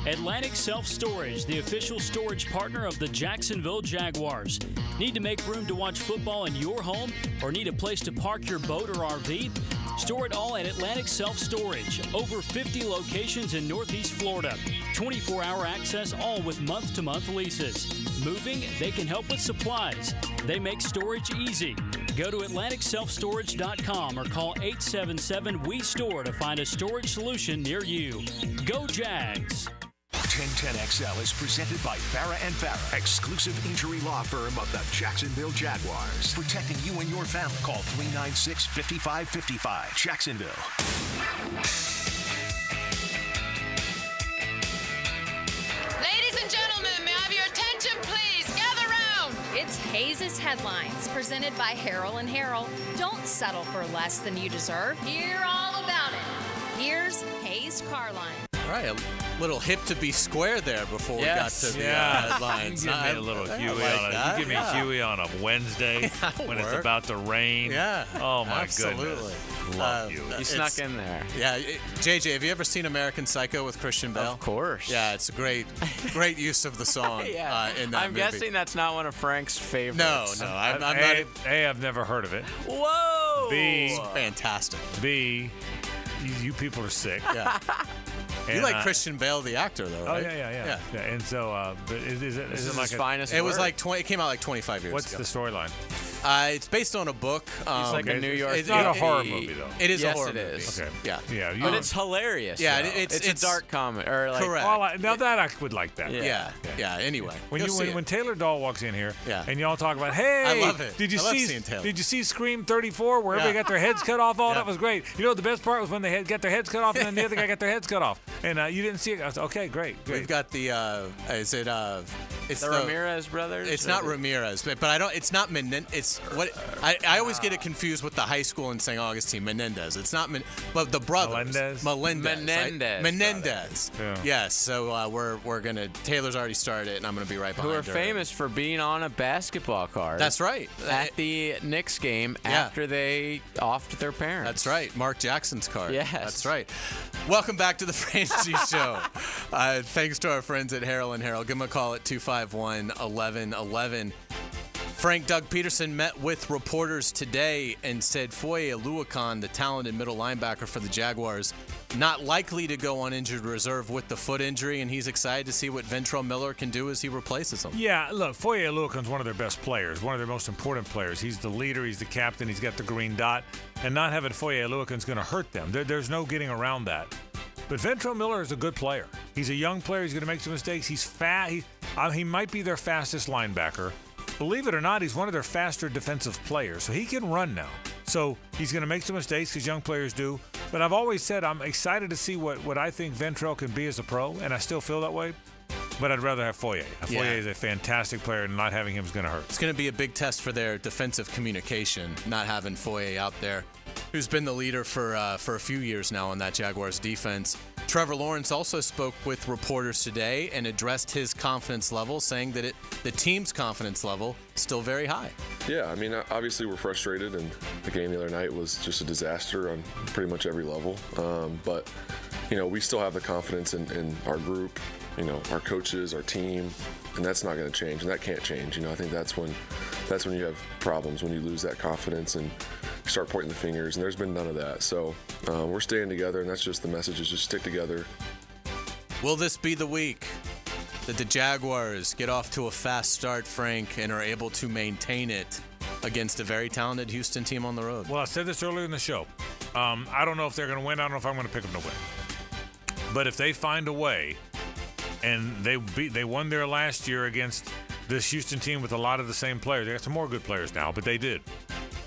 S10: Atlantic Self Storage, the official storage partner of the Jacksonville Jaguars. Need to make room to watch football in your home or need a place to park your boat or RV? Store it all at Atlantic Self Storage. Over 50 locations in Northeast Florida. 24-hour access, all with month-to-month leases. Moving, they can help with supplies. They make storage easy. Go to AtlanticSelfStorage.com or call 877-WE-STORE to find a storage solution near you. Go Jags!
S5: 1010XL is presented by Farah & Farah, exclusive injury law firm of the Jacksonville Jaguars. Protecting you and your family. Call 396-5555. Jacksonville.
S12: Ladies and gentlemen, may I have your attention, please? Gather round.
S2: It's Hays' Headlines, presented by Harrell & Harrell. Don't settle for less than you deserve. Hear all about it. Here's Hays Carlyon.
S3: All right, a little hip to be square there before we got to the headlines.
S4: You give me a little Huey on it. You give me Huey on a Wednesday when it's about to rain.
S3: Yeah.
S4: Oh, my
S3: Absolutely.
S4: goodness. Love you.
S13: You snuck in there.
S3: Yeah. JJ, have you ever seen American Psycho with Christian Bale?
S13: Of course.
S3: Yeah, it's a great use of the song in that
S13: I'm
S3: movie.
S13: guessing that's not one of Frank's favorites.
S3: No, I'm not.
S4: A, I've never heard of it.
S13: Whoa!
S4: B,
S3: it's fantastic.
S4: B, you people are sick.
S3: Yeah. You
S4: And
S3: like Christian Bale, the actor, though, right?
S4: Oh yeah. And so, but is it like
S13: his finest
S3: It was
S13: work?
S3: like it came out like 25 years
S4: What's
S3: ago.
S4: the storyline?
S3: It's based on a book.
S13: It's like a New York.
S4: It's not a horror movie, though.
S3: It is a
S13: Yes,
S3: horror
S13: it
S3: movie.
S13: is.
S3: Okay. Yeah.
S4: Yeah.
S13: But it's hilarious.
S3: Yeah,
S13: though.
S3: it's
S13: a dark comedy. Or like,
S3: correct.
S4: Well, now that I would like that.
S3: Yeah. Anyway,
S4: When Taylor Dahl walks in here,
S3: Yeah.
S4: and y'all talk about, hey,
S3: I love it.
S4: Did you
S3: I love
S4: see?
S3: seeing Taylor.
S4: Did you see Scream 34 where everybody got their heads cut off? Oh, that was great. You know, the best part was when they got their heads cut off, and then the other guy got their heads cut off, and you didn't see it. I was okay, great.
S3: We've got the it's
S13: the Ramirez brothers.
S3: It's not Ramirez, but I don't. It's not Menendez. It's what I always get it confused with the high school in St. Augustine, Menendez. It's not but the brothers. Menendez.
S4: Yeah.
S3: Yes. So we're gonna. Taylor's already started it, and I'm gonna be right behind
S13: Who
S3: her.
S13: are famous for being on a basketball card.
S3: That's right.
S13: At the Knicks game after they offed their parents.
S3: That's right. Mark Jackson's card.
S13: Yes.
S3: That's right. Welcome back to the Frangie Show. Thanks to our friends at Harrell & Harrell. Give them a call at 251-1111. Frank Doug Peterson met with reporters today and said Foye Oluokun, the talented middle linebacker for the Jaguars, not likely to go on injured reserve with the foot injury, and he's excited to see what Ventrell Miller can do as he replaces him.
S4: Yeah, look, Foye Oluokun's one of their best players, one of their most important players. He's the leader, he's the captain, he's got the green dot, and not having Foye Oluokun's going to hurt them. There's no getting around that. But Ventrell Miller is a good player. He's a young player. He's going to make some mistakes. He's fat. He might be their fastest linebacker. Believe it or not, he's one of their faster defensive players. So he can run now. So he's going to make some mistakes because young players do. But I've always said I'm excited to see what I think Ventrell can be as a pro, and I still feel that way. But I'd rather have Foye. Foye is a fantastic player, and not having him is going to hurt.
S3: It's going to be a big test for their defensive communication, not having Foye out there. who's been the leader for a few years now on that Jaguars defense. Trevor Lawrence also spoke with reporters today and addressed his confidence level, saying that the team's confidence level is still very high.
S11: Yeah, I mean, obviously we're frustrated, and the game the other night was just a disaster on pretty much every level. But, we still have the confidence in our group, our coaches, our team, and that's not going to change, and that can't change. I think that's when you have problems, when you lose that confidence and start pointing the fingers, and there's been none of that. So we're staying together, and that's just the message, is just stick together.
S3: Will this be the week that the Jaguars get off to a fast start, Frank, and are able to maintain it against a very talented Houston team on the road?
S4: Well, I said this earlier in the show. I don't know if they're going to win. I don't know if I'm going to pick them to win. But if they find a way, and they won there last year against this Houston team with a lot of the same players. They got some more good players now, but they did.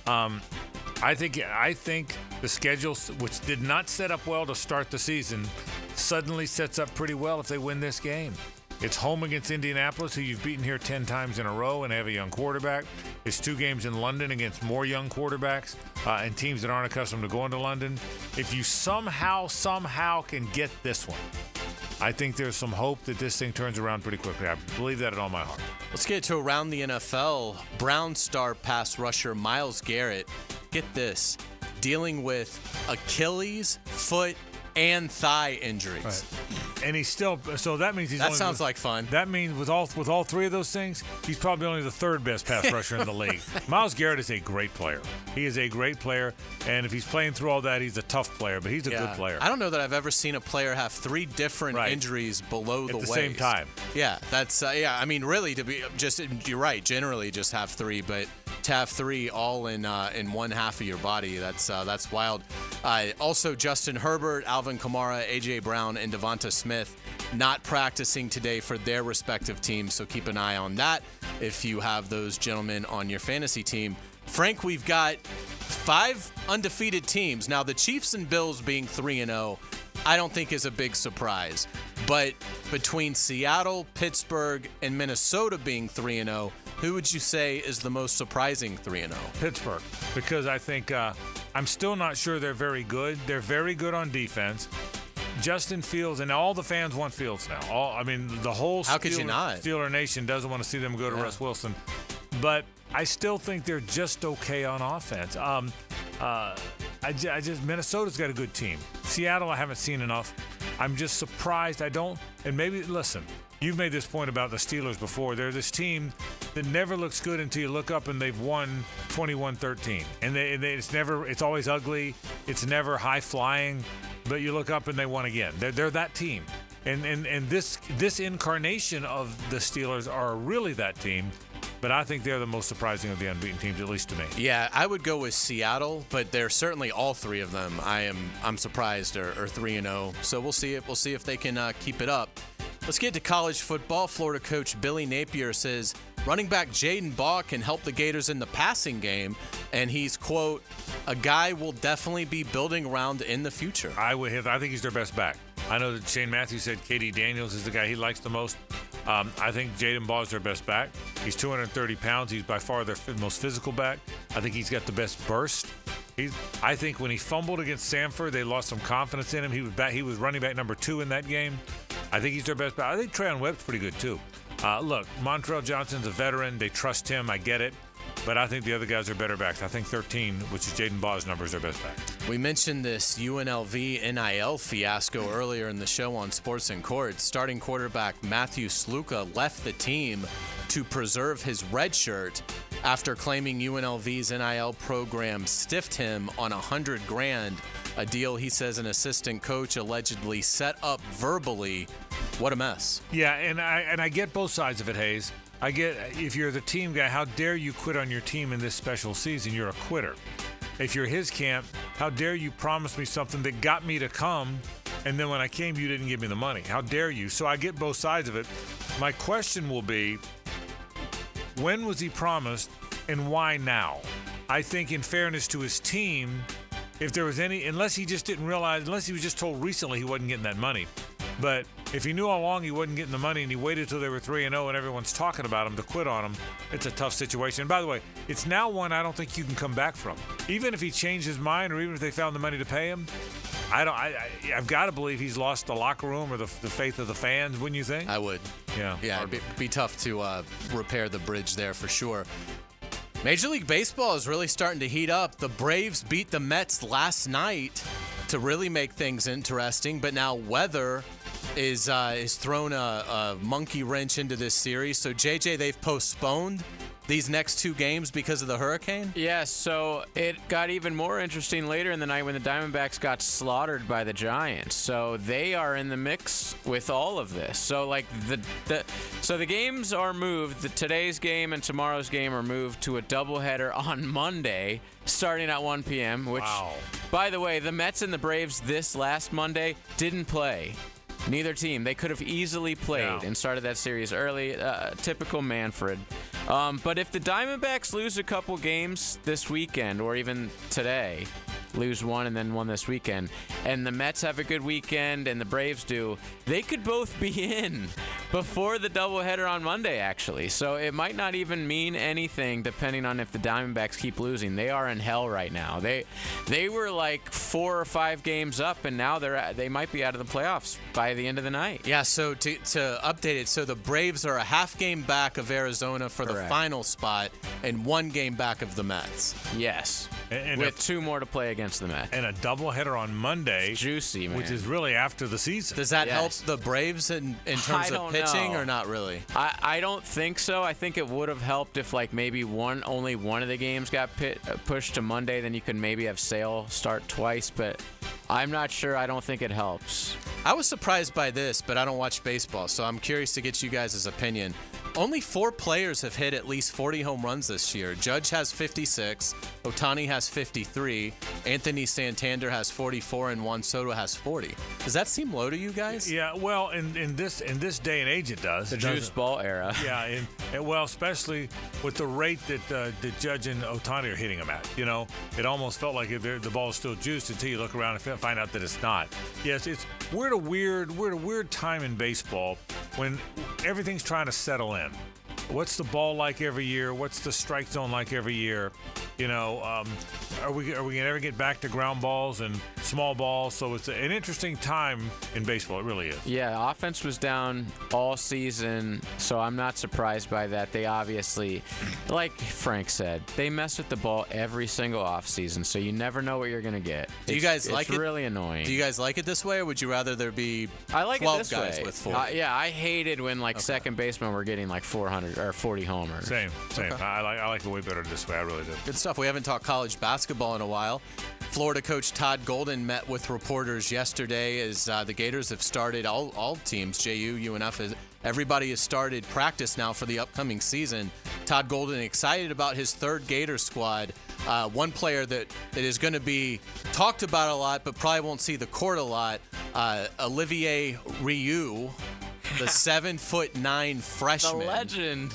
S4: I think the schedule, which did not set up well to start the season, suddenly sets up pretty well if they win this game. It's home against Indianapolis, who you've beaten here 10 times in a row and have a young quarterback. It's 2 games in London against more young quarterbacks and teams that aren't accustomed to going to London. If you somehow can get this one, I think there's some hope that this thing turns around pretty quickly. I believe that in all my heart.
S3: Let's get to around the NFL. Brown star pass rusher Myles Garrett, get this, dealing with Achilles, foot, and thigh injuries.
S4: Right. And he's still, so that means he's
S3: that
S4: only
S3: sounds like fun.
S4: That means with all 3 of those things, he's probably only the 3rd best pass rusher in the league. Myles Garrett is a great player. He is a great player, and if he's playing through all that, he's a tough player, but he's a good player.
S3: I don't know that I've ever seen a player have 3 different injuries below the waist.
S4: At the same time.
S3: Yeah, that's I mean, really, to be just, you're right. Generally, just have 3, but to have 3 all in one half of your body, that's wild. Also, Justin Herbert, Alvin Kamara, A.J. Brown, and Devonta Smith not practicing today for their respective teams, so keep an eye on that if you have those gentlemen on your fantasy team. Frank, we've got 5 undefeated teams. Now, the Chiefs and Bills being 3-0, I don't think is a big surprise. But between Seattle, Pittsburgh, and Minnesota being 3-0, who would you say is the most surprising 3-0?
S4: Pittsburgh, because I think I'm still not sure they're very good. They're very good on defense. Justin Fields, and all the fans want Fields now. The whole Steeler Nation doesn't want to see them go to Russ Wilson. But I still think they're just okay on offense. Minnesota's got a good team. Seattle, I haven't seen enough. I'm just surprised. And maybe, listen, you've made this point about the Steelers before. They're this team that never looks good until you look up and they've won 21-13. And it's always ugly. It's never high flying. But you look up and they won again. They're that team. And this incarnation of the Steelers are really that team. But I think they're the most surprising of the unbeaten teams, at least to me.
S3: Yeah, I would go with Seattle, but they're certainly all 3 of them. I'm surprised are 3-0. So we'll see if they can keep it up. Let's get to college football. Florida coach Billy Napier says running back Jaden Baugh can help the Gators in the passing game, and he's, quote, a guy we'll definitely be building around in the future.
S4: I think he's their best back. I know that Shane Matthews said Katie Daniels is the guy he likes the most. I think Jaden Baugh is their best back. He's 230 pounds. He's by far their most physical back. I think he's got the best burst. I think when he fumbled against Samford, they lost some confidence in him. He was running back number 2 in that game. I think he's their best back. I think Trayon Webb's pretty good too. Look, Montrell Johnson's a veteran. They trust him. I get it. But I think the other guys are better backs. I think 13, which is Jaden Baugh's number, is their best back.
S3: We mentioned this UNLV NIL fiasco earlier in the show on Sports and Court. Starting quarterback Matthew Sluka left the team to preserve his red shirt after claiming UNLV's NIL program stiffed him on $100,000, a deal he says an assistant coach allegedly set up verbally. What a mess.
S4: Yeah, and I get both sides of it, Hays. I get, if you're the team guy, how dare you quit on your team in this special season? You're a quitter. If you're his camp, how dare you promise me something that got me to come, and then when I came, you didn't give me the money? How dare you? So I get both sides of it. My question will be, when was he promised, and why now? I think in fairness to his team, if there was any, unless he just didn't realize, unless he was just told recently he wasn't getting that money, But if he knew all along he wasn't getting the money and he waited till they were 3-0 and everyone's talking about him to quit on him, it's a tough situation. And by the way, it's now one I don't think you can come back from. Even if he changed his mind or even if they found the money to pay him, I've got to believe he's lost the locker room or the faith of the fans, wouldn't you think?
S3: I would.
S4: Yeah.
S3: Yeah, it'd be tough to repair the bridge there for sure. Major League Baseball is really starting to heat up. The Braves beat the Mets last night to really make things interesting, but now weather is thrown a monkey wrench into this series. So, JJ, they've postponed these next two games because of the hurricane?
S13: Yeah, so it got even more interesting later in the night when the Diamondbacks got slaughtered by the Giants. So they are in the mix with all of this. So like the games are moved. Today's game and tomorrow's game are moved to a doubleheader on Monday, starting at 1 p.m. Which, by the way, the Mets and the Braves this last Monday didn't play. Neither team. They could have easily played and started that series early. Typical Manfred. But if the Diamondbacks lose a couple games this weekend, or even today, lose one and then one this weekend, and the Mets have a good weekend and the Braves do, they could both be in before the doubleheader on Monday, actually. So it might not even mean anything depending on if the Diamondbacks keep losing. They are in hell right now. They were like 4 or 5 games up, and now they might be out of the playoffs by the end of the night.
S3: Yeah, so to update it, so the Braves are a half game back of Arizona for the final spot and 1 game back of the Mets.
S13: Yes. And with 2 more to play against the Mets.
S4: And a doubleheader on Monday.
S13: It's juicy, man.
S4: Which is really after the season.
S3: Does that help the Braves in terms of pitching or not really?
S13: I don't think so. I think it would have helped if like maybe only one of the games got pushed to Monday. Then you could maybe have Sale start twice. But I'm not sure. I don't think it helps.
S3: I was surprised by this, but I don't watch baseball, so I'm curious to get you guys' opinion. Only 4 players have hit at least 40 home runs this year. Judge has 56, Ohtani has 53, Anthony Santander has 44, and Juan Soto has 40. Does that seem low to you guys?
S4: Yeah, well, in this day and age, it does.
S13: The juice ball era.
S4: Yeah, and well, especially with the rate that Judge and Ohtani are hitting them at. You know, it almost felt like the ball is still juiced until you look around and find out that it's not. Yes, we're at a weird time in baseball when everything's trying to settle in. What's the ball like every year? What's the strike zone like every year? You know, are we gonna ever get back to ground balls and small balls? So it's an interesting time in baseball. It really is.
S13: Yeah, offense was down all season, so I'm not surprised by that. They obviously, like Frank said, they mess with the ball every single offseason, so you never know what you're gonna get.
S3: Do you guys like it?
S13: It's really annoying.
S3: Do you guys like it this way, or would you rather there be 12 guys with 40?
S13: Yeah, I hated when second basemen were getting like 400 or 40 homers.
S4: Same.
S3: Okay.
S4: I like it way better this way. I really do.
S3: Good stuff. We haven't talked college basketball in a while. Florida coach Todd Golden met with reporters yesterday as the Gators have started, all teams, JU, UNF, everybody has started practice now for the upcoming season. Todd Golden excited about his third Gator squad. One player that is going to be talked about a lot but probably won't see the court a lot, Olivier Rioux, the 7'9" freshman.
S13: The legend.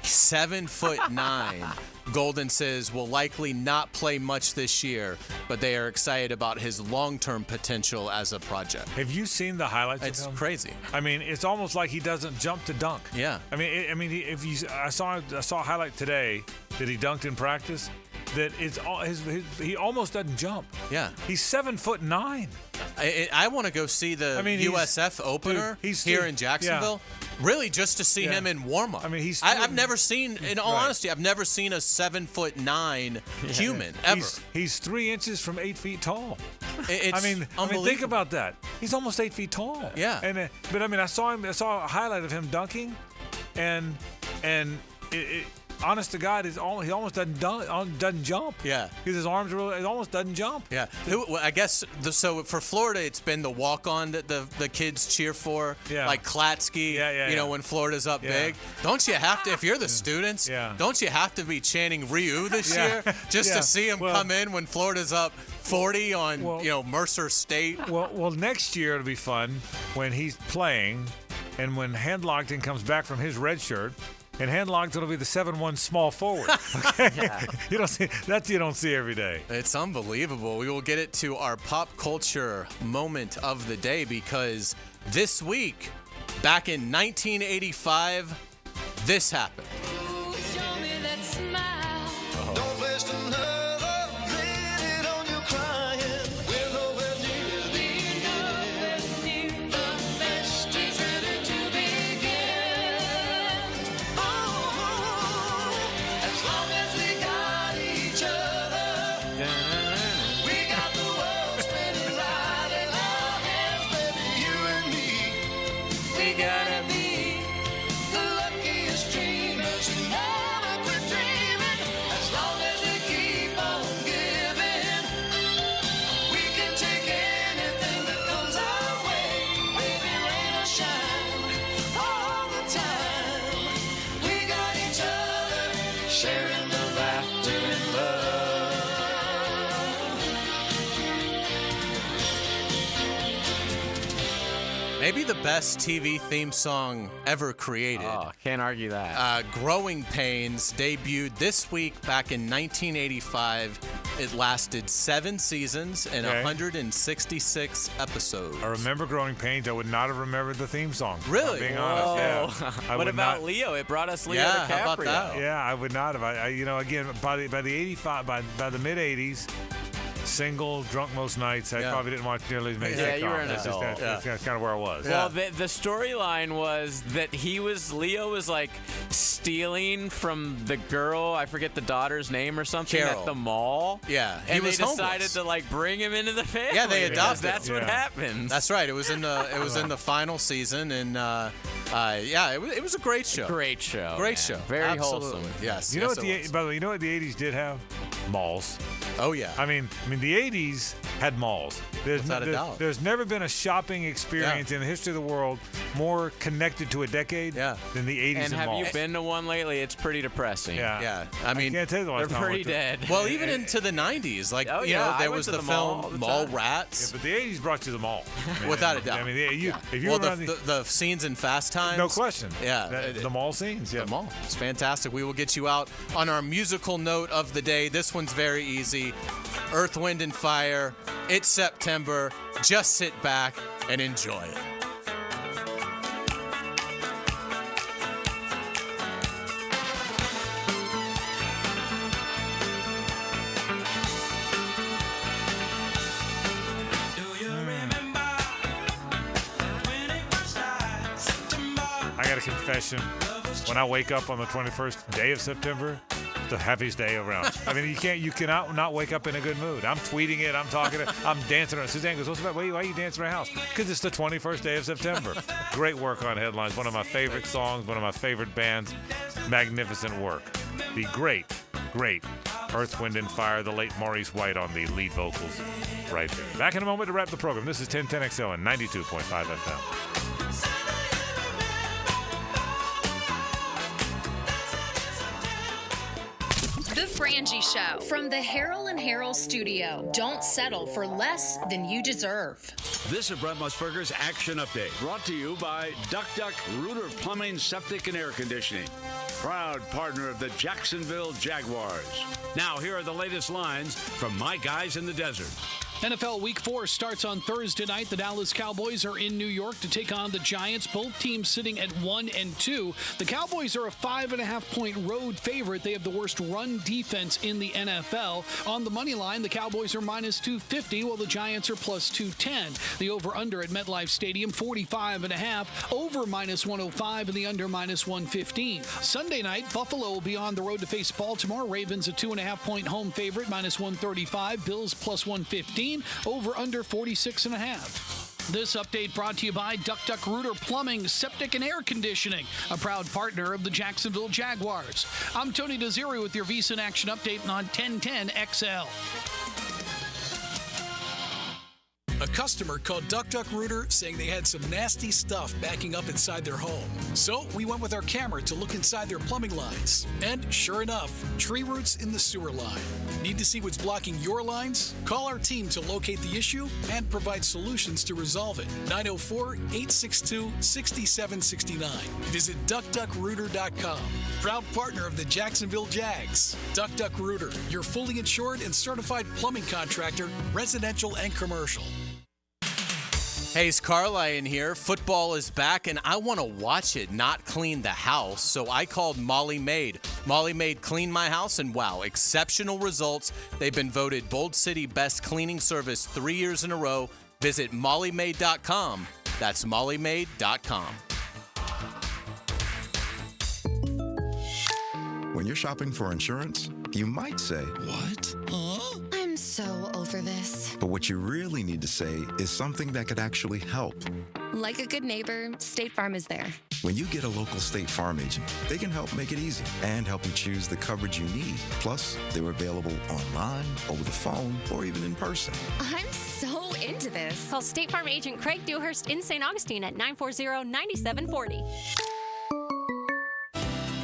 S3: 7'9". Golden says will likely not play much this year, but they are excited about his long-term potential as a project.
S4: Have you seen the highlights?
S3: It's
S4: of him?
S3: Crazy.
S4: I mean, it's almost like he doesn't jump to dunk.
S3: Yeah.
S4: I saw a highlight today that he dunked in practice. That he almost doesn't jump.
S3: Yeah.
S4: He's 7'9".
S3: I want to go see the USF opener here in Jacksonville. Yeah. Really, just to see him in warm-up.
S4: I mean,
S3: I've never seen, in all honesty, I've never seen a 7'9" human ever.
S4: He's 3 inches from 8 feet tall.
S3: It's unbelievable.
S4: Think about that. He's almost 8 feet tall.
S3: Yeah.
S4: But I saw a highlight of him dunking, and honest to God, he almost doesn't jump.
S3: Yeah.
S4: Because his arms he almost doesn't jump.
S3: Yeah. I guess, so for Florida, it's been the walk-on that the kids cheer for.
S4: Yeah.
S3: Like Klatsky, when Florida's up big. Don't you have to, if you're the students, don't you have to be chanting Ryu this year just to see him come in when Florida's up 40 on, Mercer State?
S4: Well, next year it'll be fun when he's playing and when Handlogton comes back from his red shirt. And Handlogton will be the 7'1" small forward. Okay? You don't see every day.
S3: It's unbelievable. We will get it to our pop culture moment of the day because This week, back in 1985, this happened. Maybe the best TV theme song ever created.
S13: Oh, can't argue that.
S3: Growing Pains debuted this week back in 1985. It lasted 7 seasons and 166 episodes.
S4: I remember Growing Pains. I would not have remembered the theme song.
S3: Really?
S4: Being honest, yeah.
S13: What about Leo? It brought us Leo DiCaprio.
S3: How about that?
S4: Yeah, I would not have. Again, by the mid 80s. Single, drunk most nights. I probably didn't watch nearly as many sitcoms.
S13: Yeah, you were an adult.
S4: That's kind of where I was.
S13: Well, the storyline was that Leo was like stealing from the girl, I forget the daughter's name or something,
S3: Carol.
S13: at the mall.
S3: Yeah,
S13: and they decided to like bring him into the family.
S3: Yeah, they adopted.
S13: That's what happens.
S3: That's right. It was in the final season, and it was a great show.
S13: Great show.
S3: Great show.
S13: Very
S3: Absolutely.
S13: wholesome.
S3: Yes.
S4: By the way, you know what the 80s did have? Malls.
S3: Oh yeah.
S4: I mean, the 80s had malls.
S3: Without a doubt.
S4: There's never been a shopping experience in the history of the world more connected to a decade than the 80s
S13: and have
S4: malls.
S13: you been to one lately? It's pretty depressing.
S3: Yeah. I mean,
S4: can't tell you the last
S13: they're
S4: time I
S13: pretty
S4: went to-
S13: dead.
S3: Well, even into the 90s, there was the film Mall Rats.
S4: Yeah, but the 80s brought you the mall.
S3: Without a doubt.
S4: I mean, if you
S3: well,
S4: were
S3: the scenes in Fast Times.
S4: no question.
S3: Yeah.
S4: The mall scenes. Yeah.
S3: The mall. It's fantastic. We will get you out on our musical note of the day. This one's very easy. Earth, Wind, and Fire. It's September. Just sit back and enjoy it.
S4: I got a confession. When I wake up on the 21st day of September, the happiest day around. I mean, you cannot not wake up in a good mood. I'm tweeting it. I'm talking it. I'm dancing around. Suzanne goes, why are you dancing around the house? Because it's the 21st day of September. Great work on headlines. One of my favorite songs. One of my favorite bands. Magnificent work. The great Earth, Wind, and Fire. The late Maurice White on the lead vocals right there. Back in a moment to wrap the program. This is 1010XL and 92.5 FM.
S2: The Frangie Show from the Harrell and Harrell studio. Don't settle for less than you deserve.
S8: This is Brett Musburger's Action Update, brought to you by Duck Duck Rooter Plumbing, Septic, and Air Conditioning, proud partner of the Jacksonville Jaguars. Now, here are the latest lines from my guys in the desert.
S15: NFL Week 4 starts on Thursday night. The Dallas Cowboys are in New York to take on the Giants. Both teams sitting at 1-2. The Cowboys are a 5.5-point road favorite. They have the worst run defense in the NFL. On the money line, the Cowboys are minus 250, while the Giants are plus 210. The over-under at MetLife Stadium, 45.5. Over minus 105 and the under minus 115. Sunday night, Buffalo will be on the road to face Baltimore. Ravens a 2.5-point home favorite, minus 135. Bills plus 115. Over under 46.5. This update brought to you by Duck Duck Rooter Plumbing, Septic, and Air Conditioning, a proud partner of the Jacksonville Jaguars. I'm Tony Desiri with your VSiN Action Update on 1010XL.
S16: A customer called Duck Duck Rooter saying they had some nasty stuff backing up inside their home. So we went with our camera to look inside their plumbing lines. And sure enough, tree roots in the sewer line. Need to see what's blocking your lines? Call our team to locate the issue and provide solutions to resolve it. 904-862-6769. Visit duckduckrooter.com. Proud partner of the Jacksonville Jags. Duck Duck Rooter, your fully insured and certified plumbing contractor, residential and commercial.
S3: Hays Carlyon here. Football is back, and I want to watch it, not clean the house. So I called Molly Maid. Molly Maid cleaned my house, and wow, exceptional results. They've been voted Bold City Best Cleaning Service 3 years in a row. Visit mollymaid.com. That's mollymaid.com.
S9: When you're shopping for insurance, you might say, "What? Huh?"
S17: I'm so over this.
S9: But what you really need to say is something that could actually help.
S17: Like a good neighbor, State Farm is there.
S9: When you get a local State Farm agent, they can help make it easy and help you choose the coverage you need. Plus, they're available online, over the phone, or even in person.
S17: I'm so into this.
S18: Call State Farm agent Craig Dewhurst in St. Augustine at 940-9740.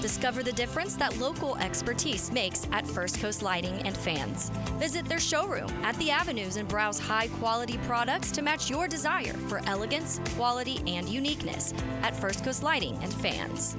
S19: Discover the difference that local expertise makes at First Coast Lighting and Fans. Visit their showroom at the Avenues and browse high-quality products to match your desire for elegance, quality, and uniqueness at First Coast Lighting and Fans.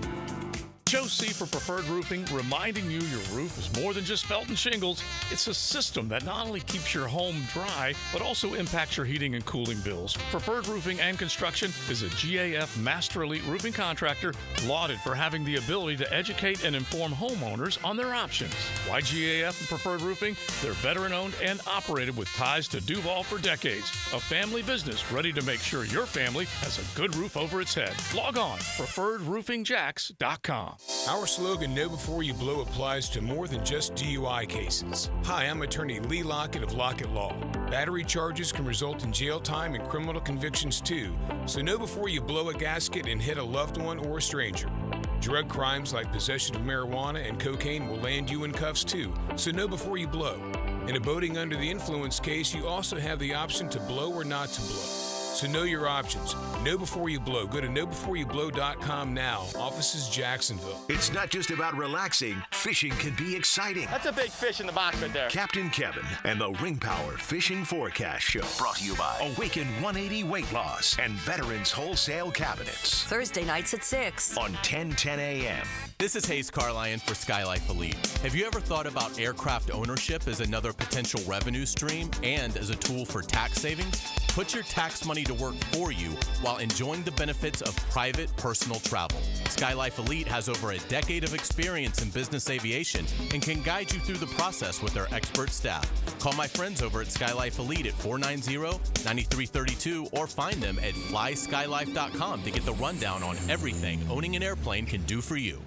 S14: Joe C. for Preferred Roofing, reminding you your roof is more than just felt and shingles. It's a system that not only keeps your home dry, but also impacts your heating and cooling bills. Preferred Roofing and Construction is a GAF Master Elite roofing contractor lauded for having the ability to educate and inform homeowners on their options. Why GAF and Preferred Roofing? They're veteran-owned and operated with ties to Duval for decades. A family business ready to make sure your family has a good roof over its head. Log on, preferredroofingjax.com.
S20: Our slogan, Know Before You Blow, applies to more than just DUI cases. Hi, I'm attorney Lee Lockett of Lockett Law. Battery charges can result in jail time and criminal convictions too, so know before you blow a gasket and hit a loved one or a stranger. Drug crimes like possession of marijuana and cocaine will land you in cuffs too, so know before you blow. In a boating under the influence case, you also have the option to blow or not to blow. So know your options. Know before you blow. Go to knowbeforeyouBlow.com now. Offices Jacksonville.
S5: It's not just about relaxing. Fishing can be exciting.
S21: That's a big fish in the box right there.
S5: Captain Kevin and the Ring Power Fishing Forecast Show. Brought to you by Awaken 180 Weight Loss and Veterans Wholesale Cabinets.
S24: Thursday nights at 6
S5: on 1010 a.m.
S3: This is Hays Carlyon for Skylife Elite. Have you ever thought about aircraft ownership as another potential revenue stream and as a tool for tax savings? Put your tax money to work for you while enjoying the benefits of private personal travel. Skylife Elite has over a decade of experience in business aviation and can guide you through the process with their expert staff. Call my friends over at Skylife Elite at 490-9332 or find them at flyskylife.com to get the rundown on everything owning an airplane can do for you.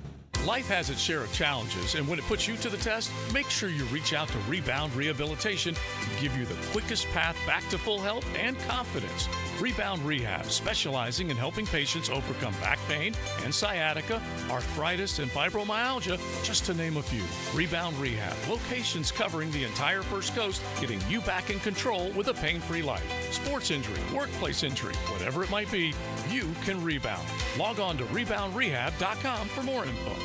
S14: Life has its share of challenges, and when it puts you to the test, make sure you reach out to Rebound Rehabilitation to give you the quickest path back to full health and confidence. Rebound Rehab, specializing in helping patients overcome back pain and sciatica, arthritis, and fibromyalgia, just to name a few. Rebound Rehab, locations covering the entire First Coast, getting you back in control with a pain-free life. Sports injury, workplace injury, whatever it might be, you can rebound. Log on to reboundrehab.com for more info.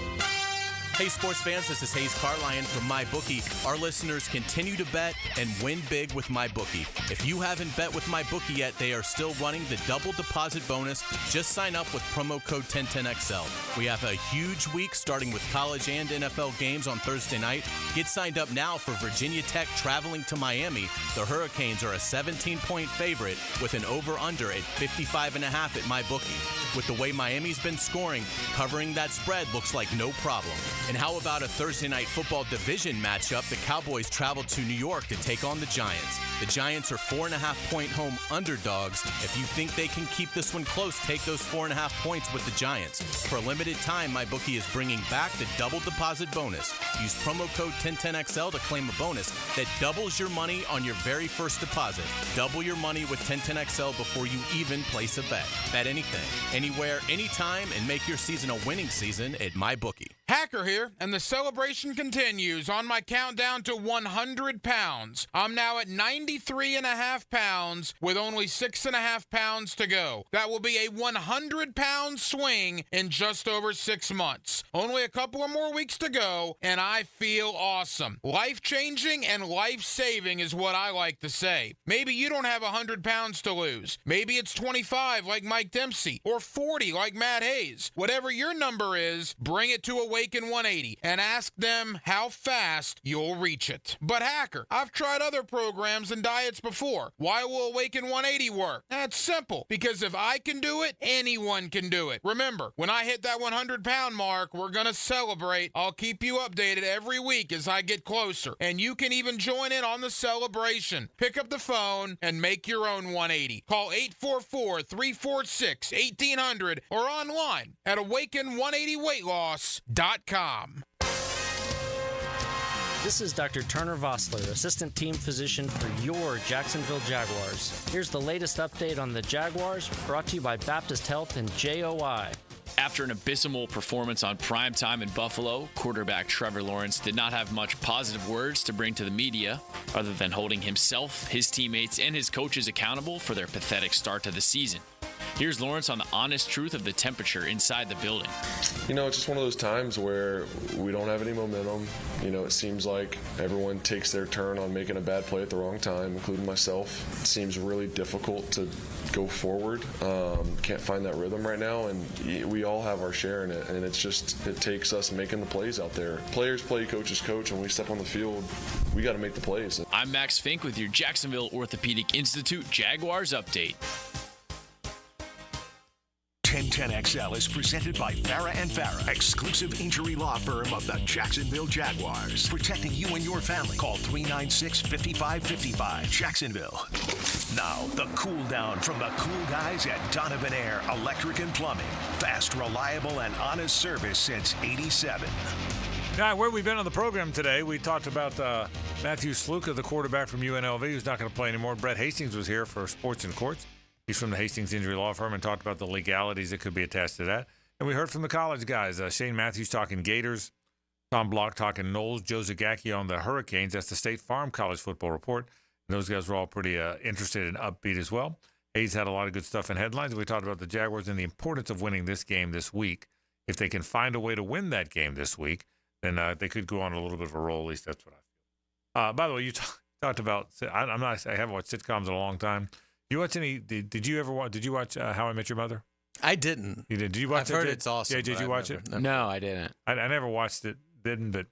S3: Hey, sports fans, this is Hays Carlyon from MyBookie. Our listeners continue to bet and win big with MyBookie. If you haven't bet with MyBookie yet, they are still running the double deposit bonus. Just sign up with promo code 1010XL. We have a huge week starting with college and NFL games on Thursday night. Get signed up now for Virginia Tech traveling to Miami. The Hurricanes are a 17-point favorite with an over-under at 55.5 at MyBookie. With the way Miami's been scoring, covering that spread looks like no problem. And how about a Thursday night football division matchup? The Cowboys travel to New York to take on the Giants. The Giants are 4.5-point home underdogs. If you think they can keep this one close, take those 4.5 points with the Giants. For a limited time, MyBookie is bringing back the double deposit bonus. Use promo code 1010XL to claim a bonus that doubles your money on your very first deposit. Double your money with 1010XL before you even place a bet. Bet anything, anywhere, anytime, and make your season a winning season at MyBookie.
S26: Hacker here, and the celebration continues on my countdown to 100 pounds. I'm now at 93.5 pounds with only 6.5 pounds to go. That will be a 100-pound swing in just over 6 months. Only a couple of more weeks to go, and I feel awesome. Life-changing and life-saving is what I like to say. Maybe you don't have 100 pounds to lose. Maybe it's 25 like Mike Dempsey, or 40 like Matt Hays. Whatever your number is, bring it to a Awaken 180 and ask them how fast you'll reach it. But Hacker, I've tried other programs and diets before. Why will Awaken 180 work? That's simple, because if I can do it, anyone can do it. Remember, when I hit that 100-pound mark, we're going to celebrate. I'll keep you updated every week as I get closer, and you can even join in on the celebration. Pick up the phone and make your own 180. Call 844-346-1800 or online at awaken180weightloss.com.
S1: This is Dr. Turner Vossler, Assistant Team Physician for your Jacksonville Jaguars. Here's the latest update on the Jaguars, brought to you by Baptist Health and JOI.
S6: After an abysmal performance on primetime in Buffalo, quarterback Trevor Lawrence did not have much positive words to bring to the media, other than holding himself, his teammates, and his coaches accountable for their pathetic start to the season. Here's Lawrence on the honest truth of the temperature inside the building.
S11: You know, it's just one of those times where we don't have any momentum. You know, it seems like everyone takes their turn on making a bad play at the wrong time, including myself. It seems really difficult to go forward. Can't find that rhythm right now, and we all have our share in it, and it takes us making the plays out there. Players play, coaches coach, and when we step on the field, we got to make the plays.
S6: I'm Max Fink with your Jacksonville Orthopedic Institute Jaguars update.
S5: 1010XL is presented by Farah & Farah, exclusive injury law firm of the Jacksonville Jaguars. Protecting you and your family. Call 396-5555. Jacksonville. Now, the cool down from the cool guys at Donovan Air Electric and Plumbing. Fast, reliable, and honest service since '87.
S4: Now, where we've been on the program today, we talked about Matthew Sluka, the quarterback from UNLV, who's not going to play anymore. Brett Hastings was here for Sports and Courts. He's from the Hastings Injury Law Firm and talked about the legalities that could be attached to that. And we heard from the college guys. Shane Matthews talking Gators, Tom Block talking Knowles, Joe Zagacki on the Hurricanes. That's the State Farm College Football Report. And those guys were all pretty interested and upbeat as well. Hayes had a lot of good stuff in headlines. We talked about the Jaguars and the importance of winning this game this week. If they can find a way to win that game this week, then they could go on a little bit of a roll. At least that's what I feel. By the way, you talked about. I haven't watched sitcoms in a long time. You watch any? Did you ever watch? Did you watch How I Met Your Mother?
S3: I didn't.
S4: You did? Did you watch
S3: I've
S4: it?
S3: heard it's awesome.
S4: Yeah, did you watch it?
S13: No, I didn't.
S4: I never watched it. Didn't, but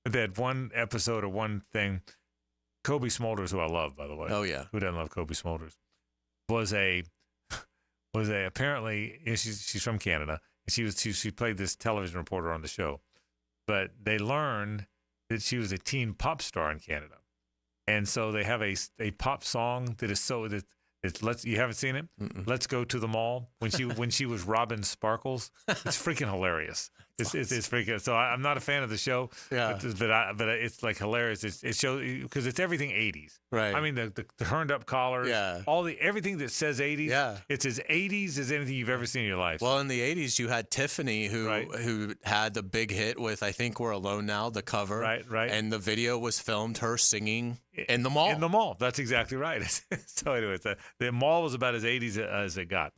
S4: they had one episode or one thing. Kobe Smulders, who I love, by the way.
S3: Oh yeah,
S4: who doesn't love Kobe Smulders? Was apparently she's from Canada. And she played this television reporter on the show, but they learned that she was a teen pop star in Canada, and so they have a pop song that is so that. You haven't seen it?
S3: Mm-mm.
S4: Let's Go to the Mall. When she was Robin Sparkles, it's freaking hilarious. It's freaking. So I'm not a fan of the show, but it's like hilarious. It shows because it's everything 80s.
S3: Right.
S4: I mean the turned up collars.
S3: Yeah.
S4: Everything that says 80s. Yeah. It's as 80s as anything you've ever seen in your life.
S3: Well, in the 80s, you had Tiffany who had the big hit with I Think We're Alone Now, the cover. Right. And the video was filmed her singing in the mall.
S4: In the mall. That's exactly right. So anyway, the mall was about as 80s as it got.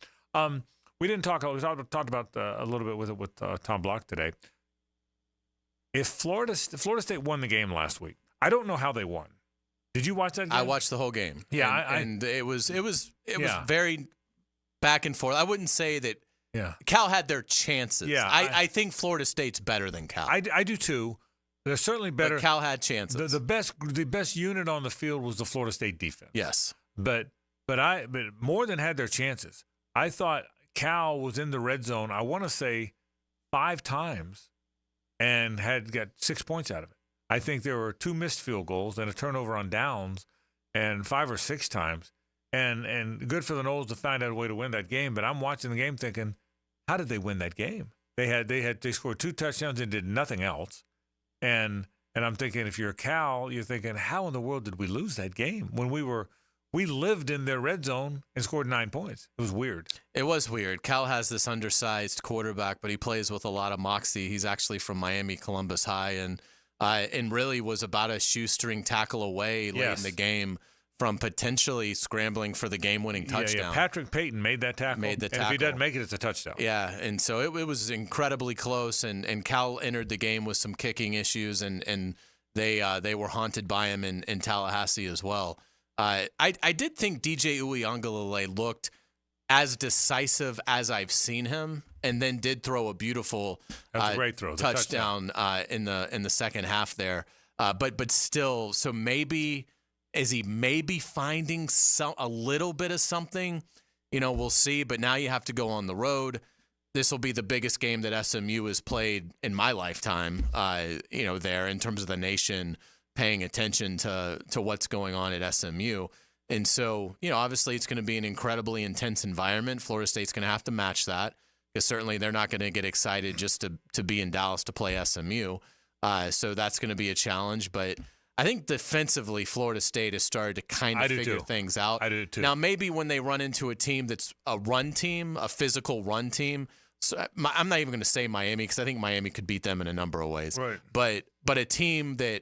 S4: We didn't talk. We talked about a little bit with Tom Block today. If Florida State won the game last week, I don't know how they won. Did you watch that game?
S3: I watched the whole game.
S4: Yeah,
S3: and it was very back and forth. I wouldn't say that.
S4: Yeah.
S3: Cal had their chances.
S4: Yeah,
S3: I think Florida State's better than Cal.
S4: I do too. They're certainly better.
S3: But Cal had chances.
S4: The best unit on the field was the Florida State defense.
S3: Yes,
S4: but more than had their chances. I thought Cal was in the red zone, I want to say 5 times, and had got 6 points out of it. I think there were 2 missed field goals and a turnover on downs, and 5 or 6 times. And good for the Noles to find out a way to win that game. But I'm watching the game thinking, how did they win that game? They scored 2 touchdowns and did nothing else. And I'm thinking, if you're a Cal, you're thinking, how in the world did we lose that game when we lived in their red zone and scored 9 points? It was weird.
S3: It was weird. Cal has this undersized quarterback, but he plays with a lot of moxie. He's actually from Miami Columbus High, and really was about a shoestring tackle away late in the game from potentially scrambling for the game-winning touchdown.
S4: Yeah. Patrick Payton made that tackle. And if he doesn't make it, it's a touchdown.
S3: Yeah, and so it was incredibly close, and Cal entered the game with some kicking issues, and they were haunted by him in Tallahassee as well. I did think DJ Uiagalelei looked as decisive as I've seen him, and then did throw a beautiful
S4: That's a great throw.
S3: touchdown in the second half there. But still, so is he maybe finding a little bit of something? We'll see. But now you have to go on the road. This will be the biggest game that SMU has played in my lifetime. There in terms of the nation paying attention to what's going on at SMU. And so, obviously it's going to be an incredibly intense environment. Florida State's going to have to match that, because certainly they're not going to get excited just to be in Dallas to play SMU. So that's going to be a challenge. But I think defensively, Florida State has started to kind of figure things out.
S4: I do too.
S3: Now, maybe when they run into a team that's a run team, a physical run team, so I'm not even going to say Miami, because I think Miami could beat them in a number of ways.
S4: Right.
S3: But a team that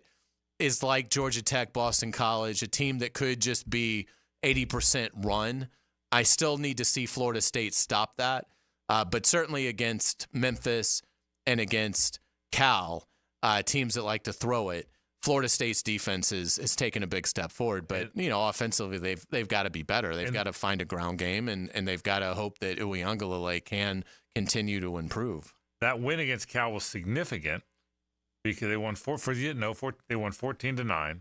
S3: is like Georgia Tech, Boston College, a team that could just be 80% run, I still need to see Florida State stop that. But certainly against Memphis and against Cal, teams that like to throw it, Florida State's defense is taken a big step forward. But, offensively, they've got to be better. They've got to find a ground game, and they've got to hope that Uiagalelei can continue to improve.
S4: That win against Cal was significant because they won 14-9.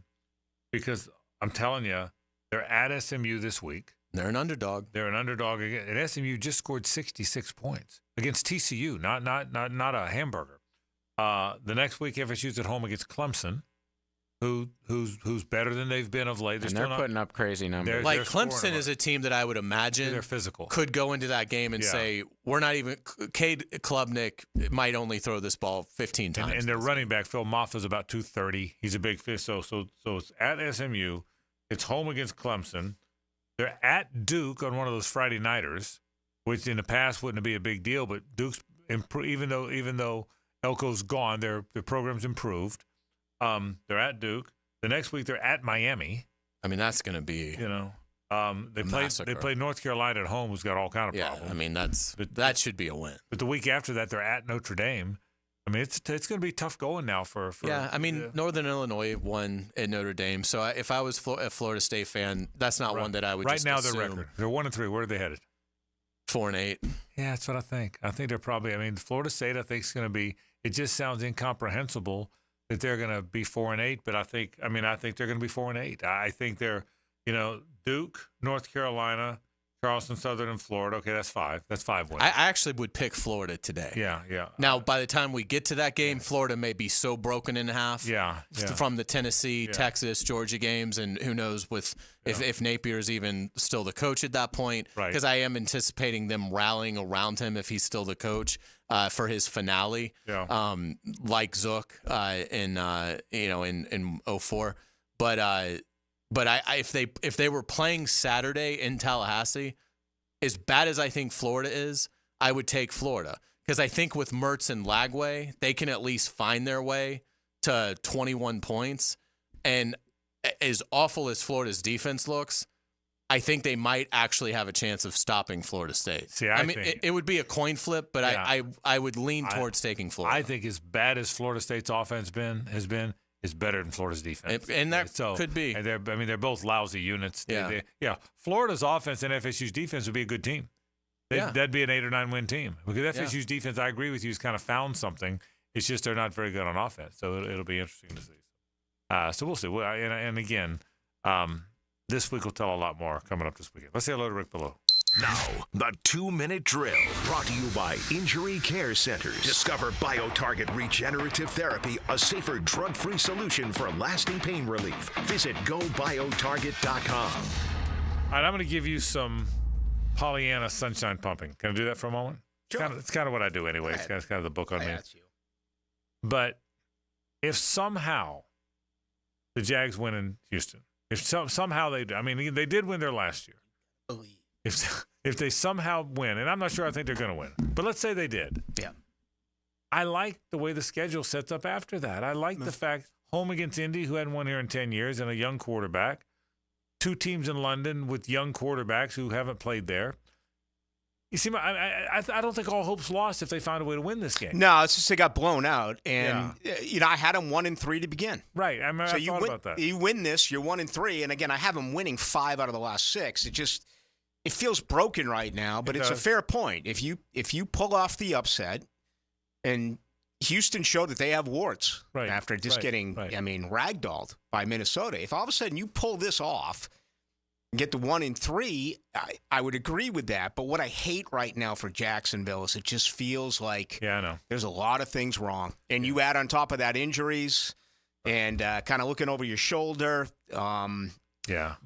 S4: Because I'm telling you, they're at SMU this week.
S3: They're an underdog.
S4: They're an underdog again. And SMU just scored 66 points against TCU, not a hamburger. The next week, FSU's at home against Clemson, who's better than they've been of late.
S13: They're putting up crazy numbers.
S3: Like Clemson is a team that I would imagine
S4: they're physical.
S3: Could go into that game and say, we're not even – Cade Klubnik might only throw this ball 15 times.
S4: And their running back, Phil Moffa's about 230. He's a big fish. So it's at SMU. It's home against Clemson. They're at Duke on one of those Friday nighters, which in the past wouldn't be a big deal. But Duke's even though Elko's gone, their program's improved. They're at Duke. The next week they're at Miami.
S3: I mean, that's going to be
S4: they play North Carolina at home, who's got all kind of problems.
S3: I mean, that should be a win.
S4: But the week after that they're at Notre Dame. I mean, it's going to be tough going now for
S3: Northern Illinois won at Notre Dame. So if I was a Florida State fan, that's not one that I would.
S4: Right
S3: just
S4: now,
S3: assume.
S4: their record, they're 1-3. Where are they headed?
S3: 4-8.
S4: Yeah, that's what I think. I think they're probably. I mean, Florida State, I think is going to be. It just sounds incomprehensible that they're going to be 4-8. But I think they're going to be 4-8. I think they're, Duke, North Carolina, Charleston Southern, and Florida. Okay, that's 5. That's 5 wins.
S3: I actually would pick Florida today.
S4: Yeah.
S3: Now, by the time we get to that game, Florida may be so broken in half.
S4: Yeah.
S3: From the Tennessee, Texas, Georgia games, and who knows if Napier's even still the coach at that point.
S4: Right.
S3: Because I am anticipating them rallying around him if he's still the coach for his finale.
S4: Yeah.
S3: Like Zook in 04. But if they were playing Saturday in Tallahassee, as bad as I think Florida is, I would take Florida. Because I think with Mertz and Lagway, they can at least find their way to 21 points. And as awful as Florida's defense looks, I think they might actually have a chance of stopping Florida State.
S4: See,
S3: it would be a coin flip, but I would lean towards taking Florida.
S4: I think as bad as Florida State's offense has been, is better than Florida's defense.
S3: And that could be.
S4: And they're both lousy units.
S3: Yeah.
S4: Florida's offense and FSU's defense would be a good team. That'd be an 8 or 9 win team. Because FSU's defense, I agree with you, has kind of found something. It's just they're not very good on offense. So it'll be interesting to see. So we'll see. And again, this week will tell a lot more coming up this weekend. Let's say hello to Rick Below.
S5: Now, the 2-minute drill, brought to you by Injury Care Centers. Discover BioTarget Regenerative Therapy, a safer drug-free solution for lasting pain relief. Visit GoBioTarget.com.
S4: All right, I'm going to give you some Pollyanna sunshine pumping. Can I do that for a moment?
S7: Sure.
S4: It's kind of what I do anyway. It's kind of the book on me. But if somehow the Jags win in Houston, if somehow they did win their last year. If they somehow win, and I'm not sure I think they're going to win, but let's say they did.
S7: Yeah.
S4: I like the way the schedule sets up after that. I like the fact home against Indy, who hadn't won here in 10 years, and a young quarterback. 2 teams in London with young quarterbacks who haven't played there. You see, I don't think all hope's lost if they find a way to win this game.
S7: No, it's just they got blown out, and I had them 1-3 to begin.
S4: Right, I thought about that.
S7: You win this, you're 1-3, and again, I have them winning 5 out of the last 6. It just. it feels broken right now, but it's a fair point. If you pull off the upset, and Houston showed that they have warts after just getting, ragdolled by Minnesota. If all of a sudden you pull this off and get to 1-3, I would agree with that. But what I hate right now for Jacksonville is it just feels like there's a lot of things wrong. And you add on top of that injuries and kind of looking over your shoulder. But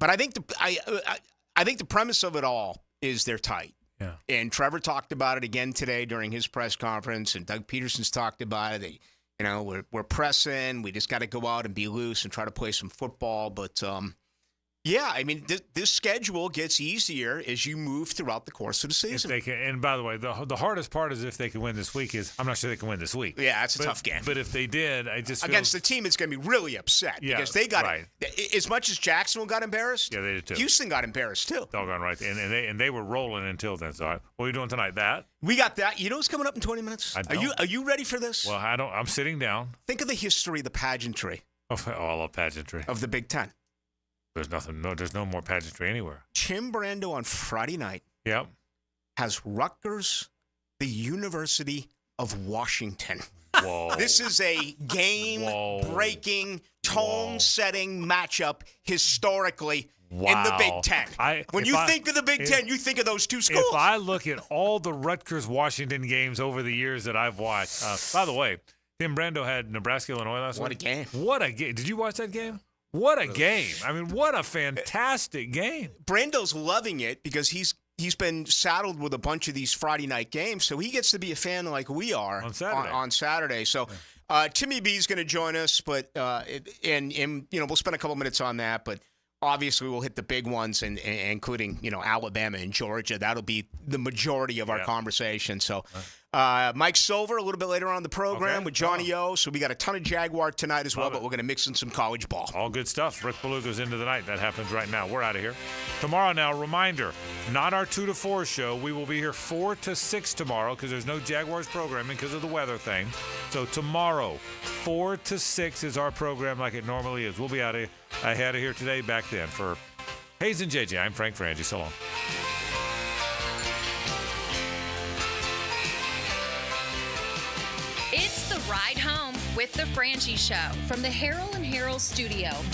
S7: I think the premise of it all is they're tight.
S4: Yeah.
S7: And Trevor talked about it again today during his press conference, and Doug Peterson's talked about it. We're pressing. We just got to go out and be loose and try to play some football. But, this schedule gets easier as you move throughout the course of the season.
S4: If they can, and by the way, the hardest part is if they can win this week. I'm not sure they can win this week.
S7: Yeah, it's a tough game.
S4: But if they did,
S7: against the team that's going to be really upset because they got as much as Jacksonville got embarrassed.
S4: Yeah, they did too.
S7: Houston got embarrassed too.
S4: Doggone right, and they were rolling until then. So what are we doing tonight? That
S7: we got that. You know what's coming up in 20 minutes? Are you ready for this?
S4: Well, I don't. I'm sitting down.
S7: Think of the history, the pageantry.
S4: Oh, I love pageantry
S7: of the Big Ten.
S4: There's no more pageantry anywhere.
S7: Tim Brando on Friday night.
S4: Yep.
S7: Has Rutgers, the University of Washington.
S4: Whoa.
S7: This is a game-breaking, tone-setting matchup historically in the Big Ten. When you think of the Big Ten, you think of those two schools.
S4: If I look at all the Rutgers-Washington games over the years that I've watched, by the way, Tim Brando had Nebraska-Illinois last week.
S7: What a game.
S4: What a game. Did you watch that game? What a game. I mean, what a fantastic game.
S7: Brando's loving it because he's been saddled with a bunch of these Friday night games, so he gets to be a fan like we are on Saturday. So Timmy B is going to join us, but we'll spend a couple minutes on that, but obviously we'll hit the big ones, and including Alabama and Georgia. That'll be the majority of our conversation. So Mike Silver a little bit later on in the program with Johnny O. So we got a ton of Jaguar tonight as well, but we're going to mix in some college ball.
S4: All good stuff. Rick Beluga's into the night. That happens right now. We're out of here. Tomorrow now, reminder, not our 2 to 4 show. We will be here 4 to 6 tomorrow because there's no Jaguars programming because of the weather thing. So tomorrow, 4 to 6 is our program like it normally is. We'll be out of here today, back then. For Hays and JJ, I'm Frank Frangie. So long.
S2: It's the ride home with the Frangie Show from the Harrell & Harrell studio. Don't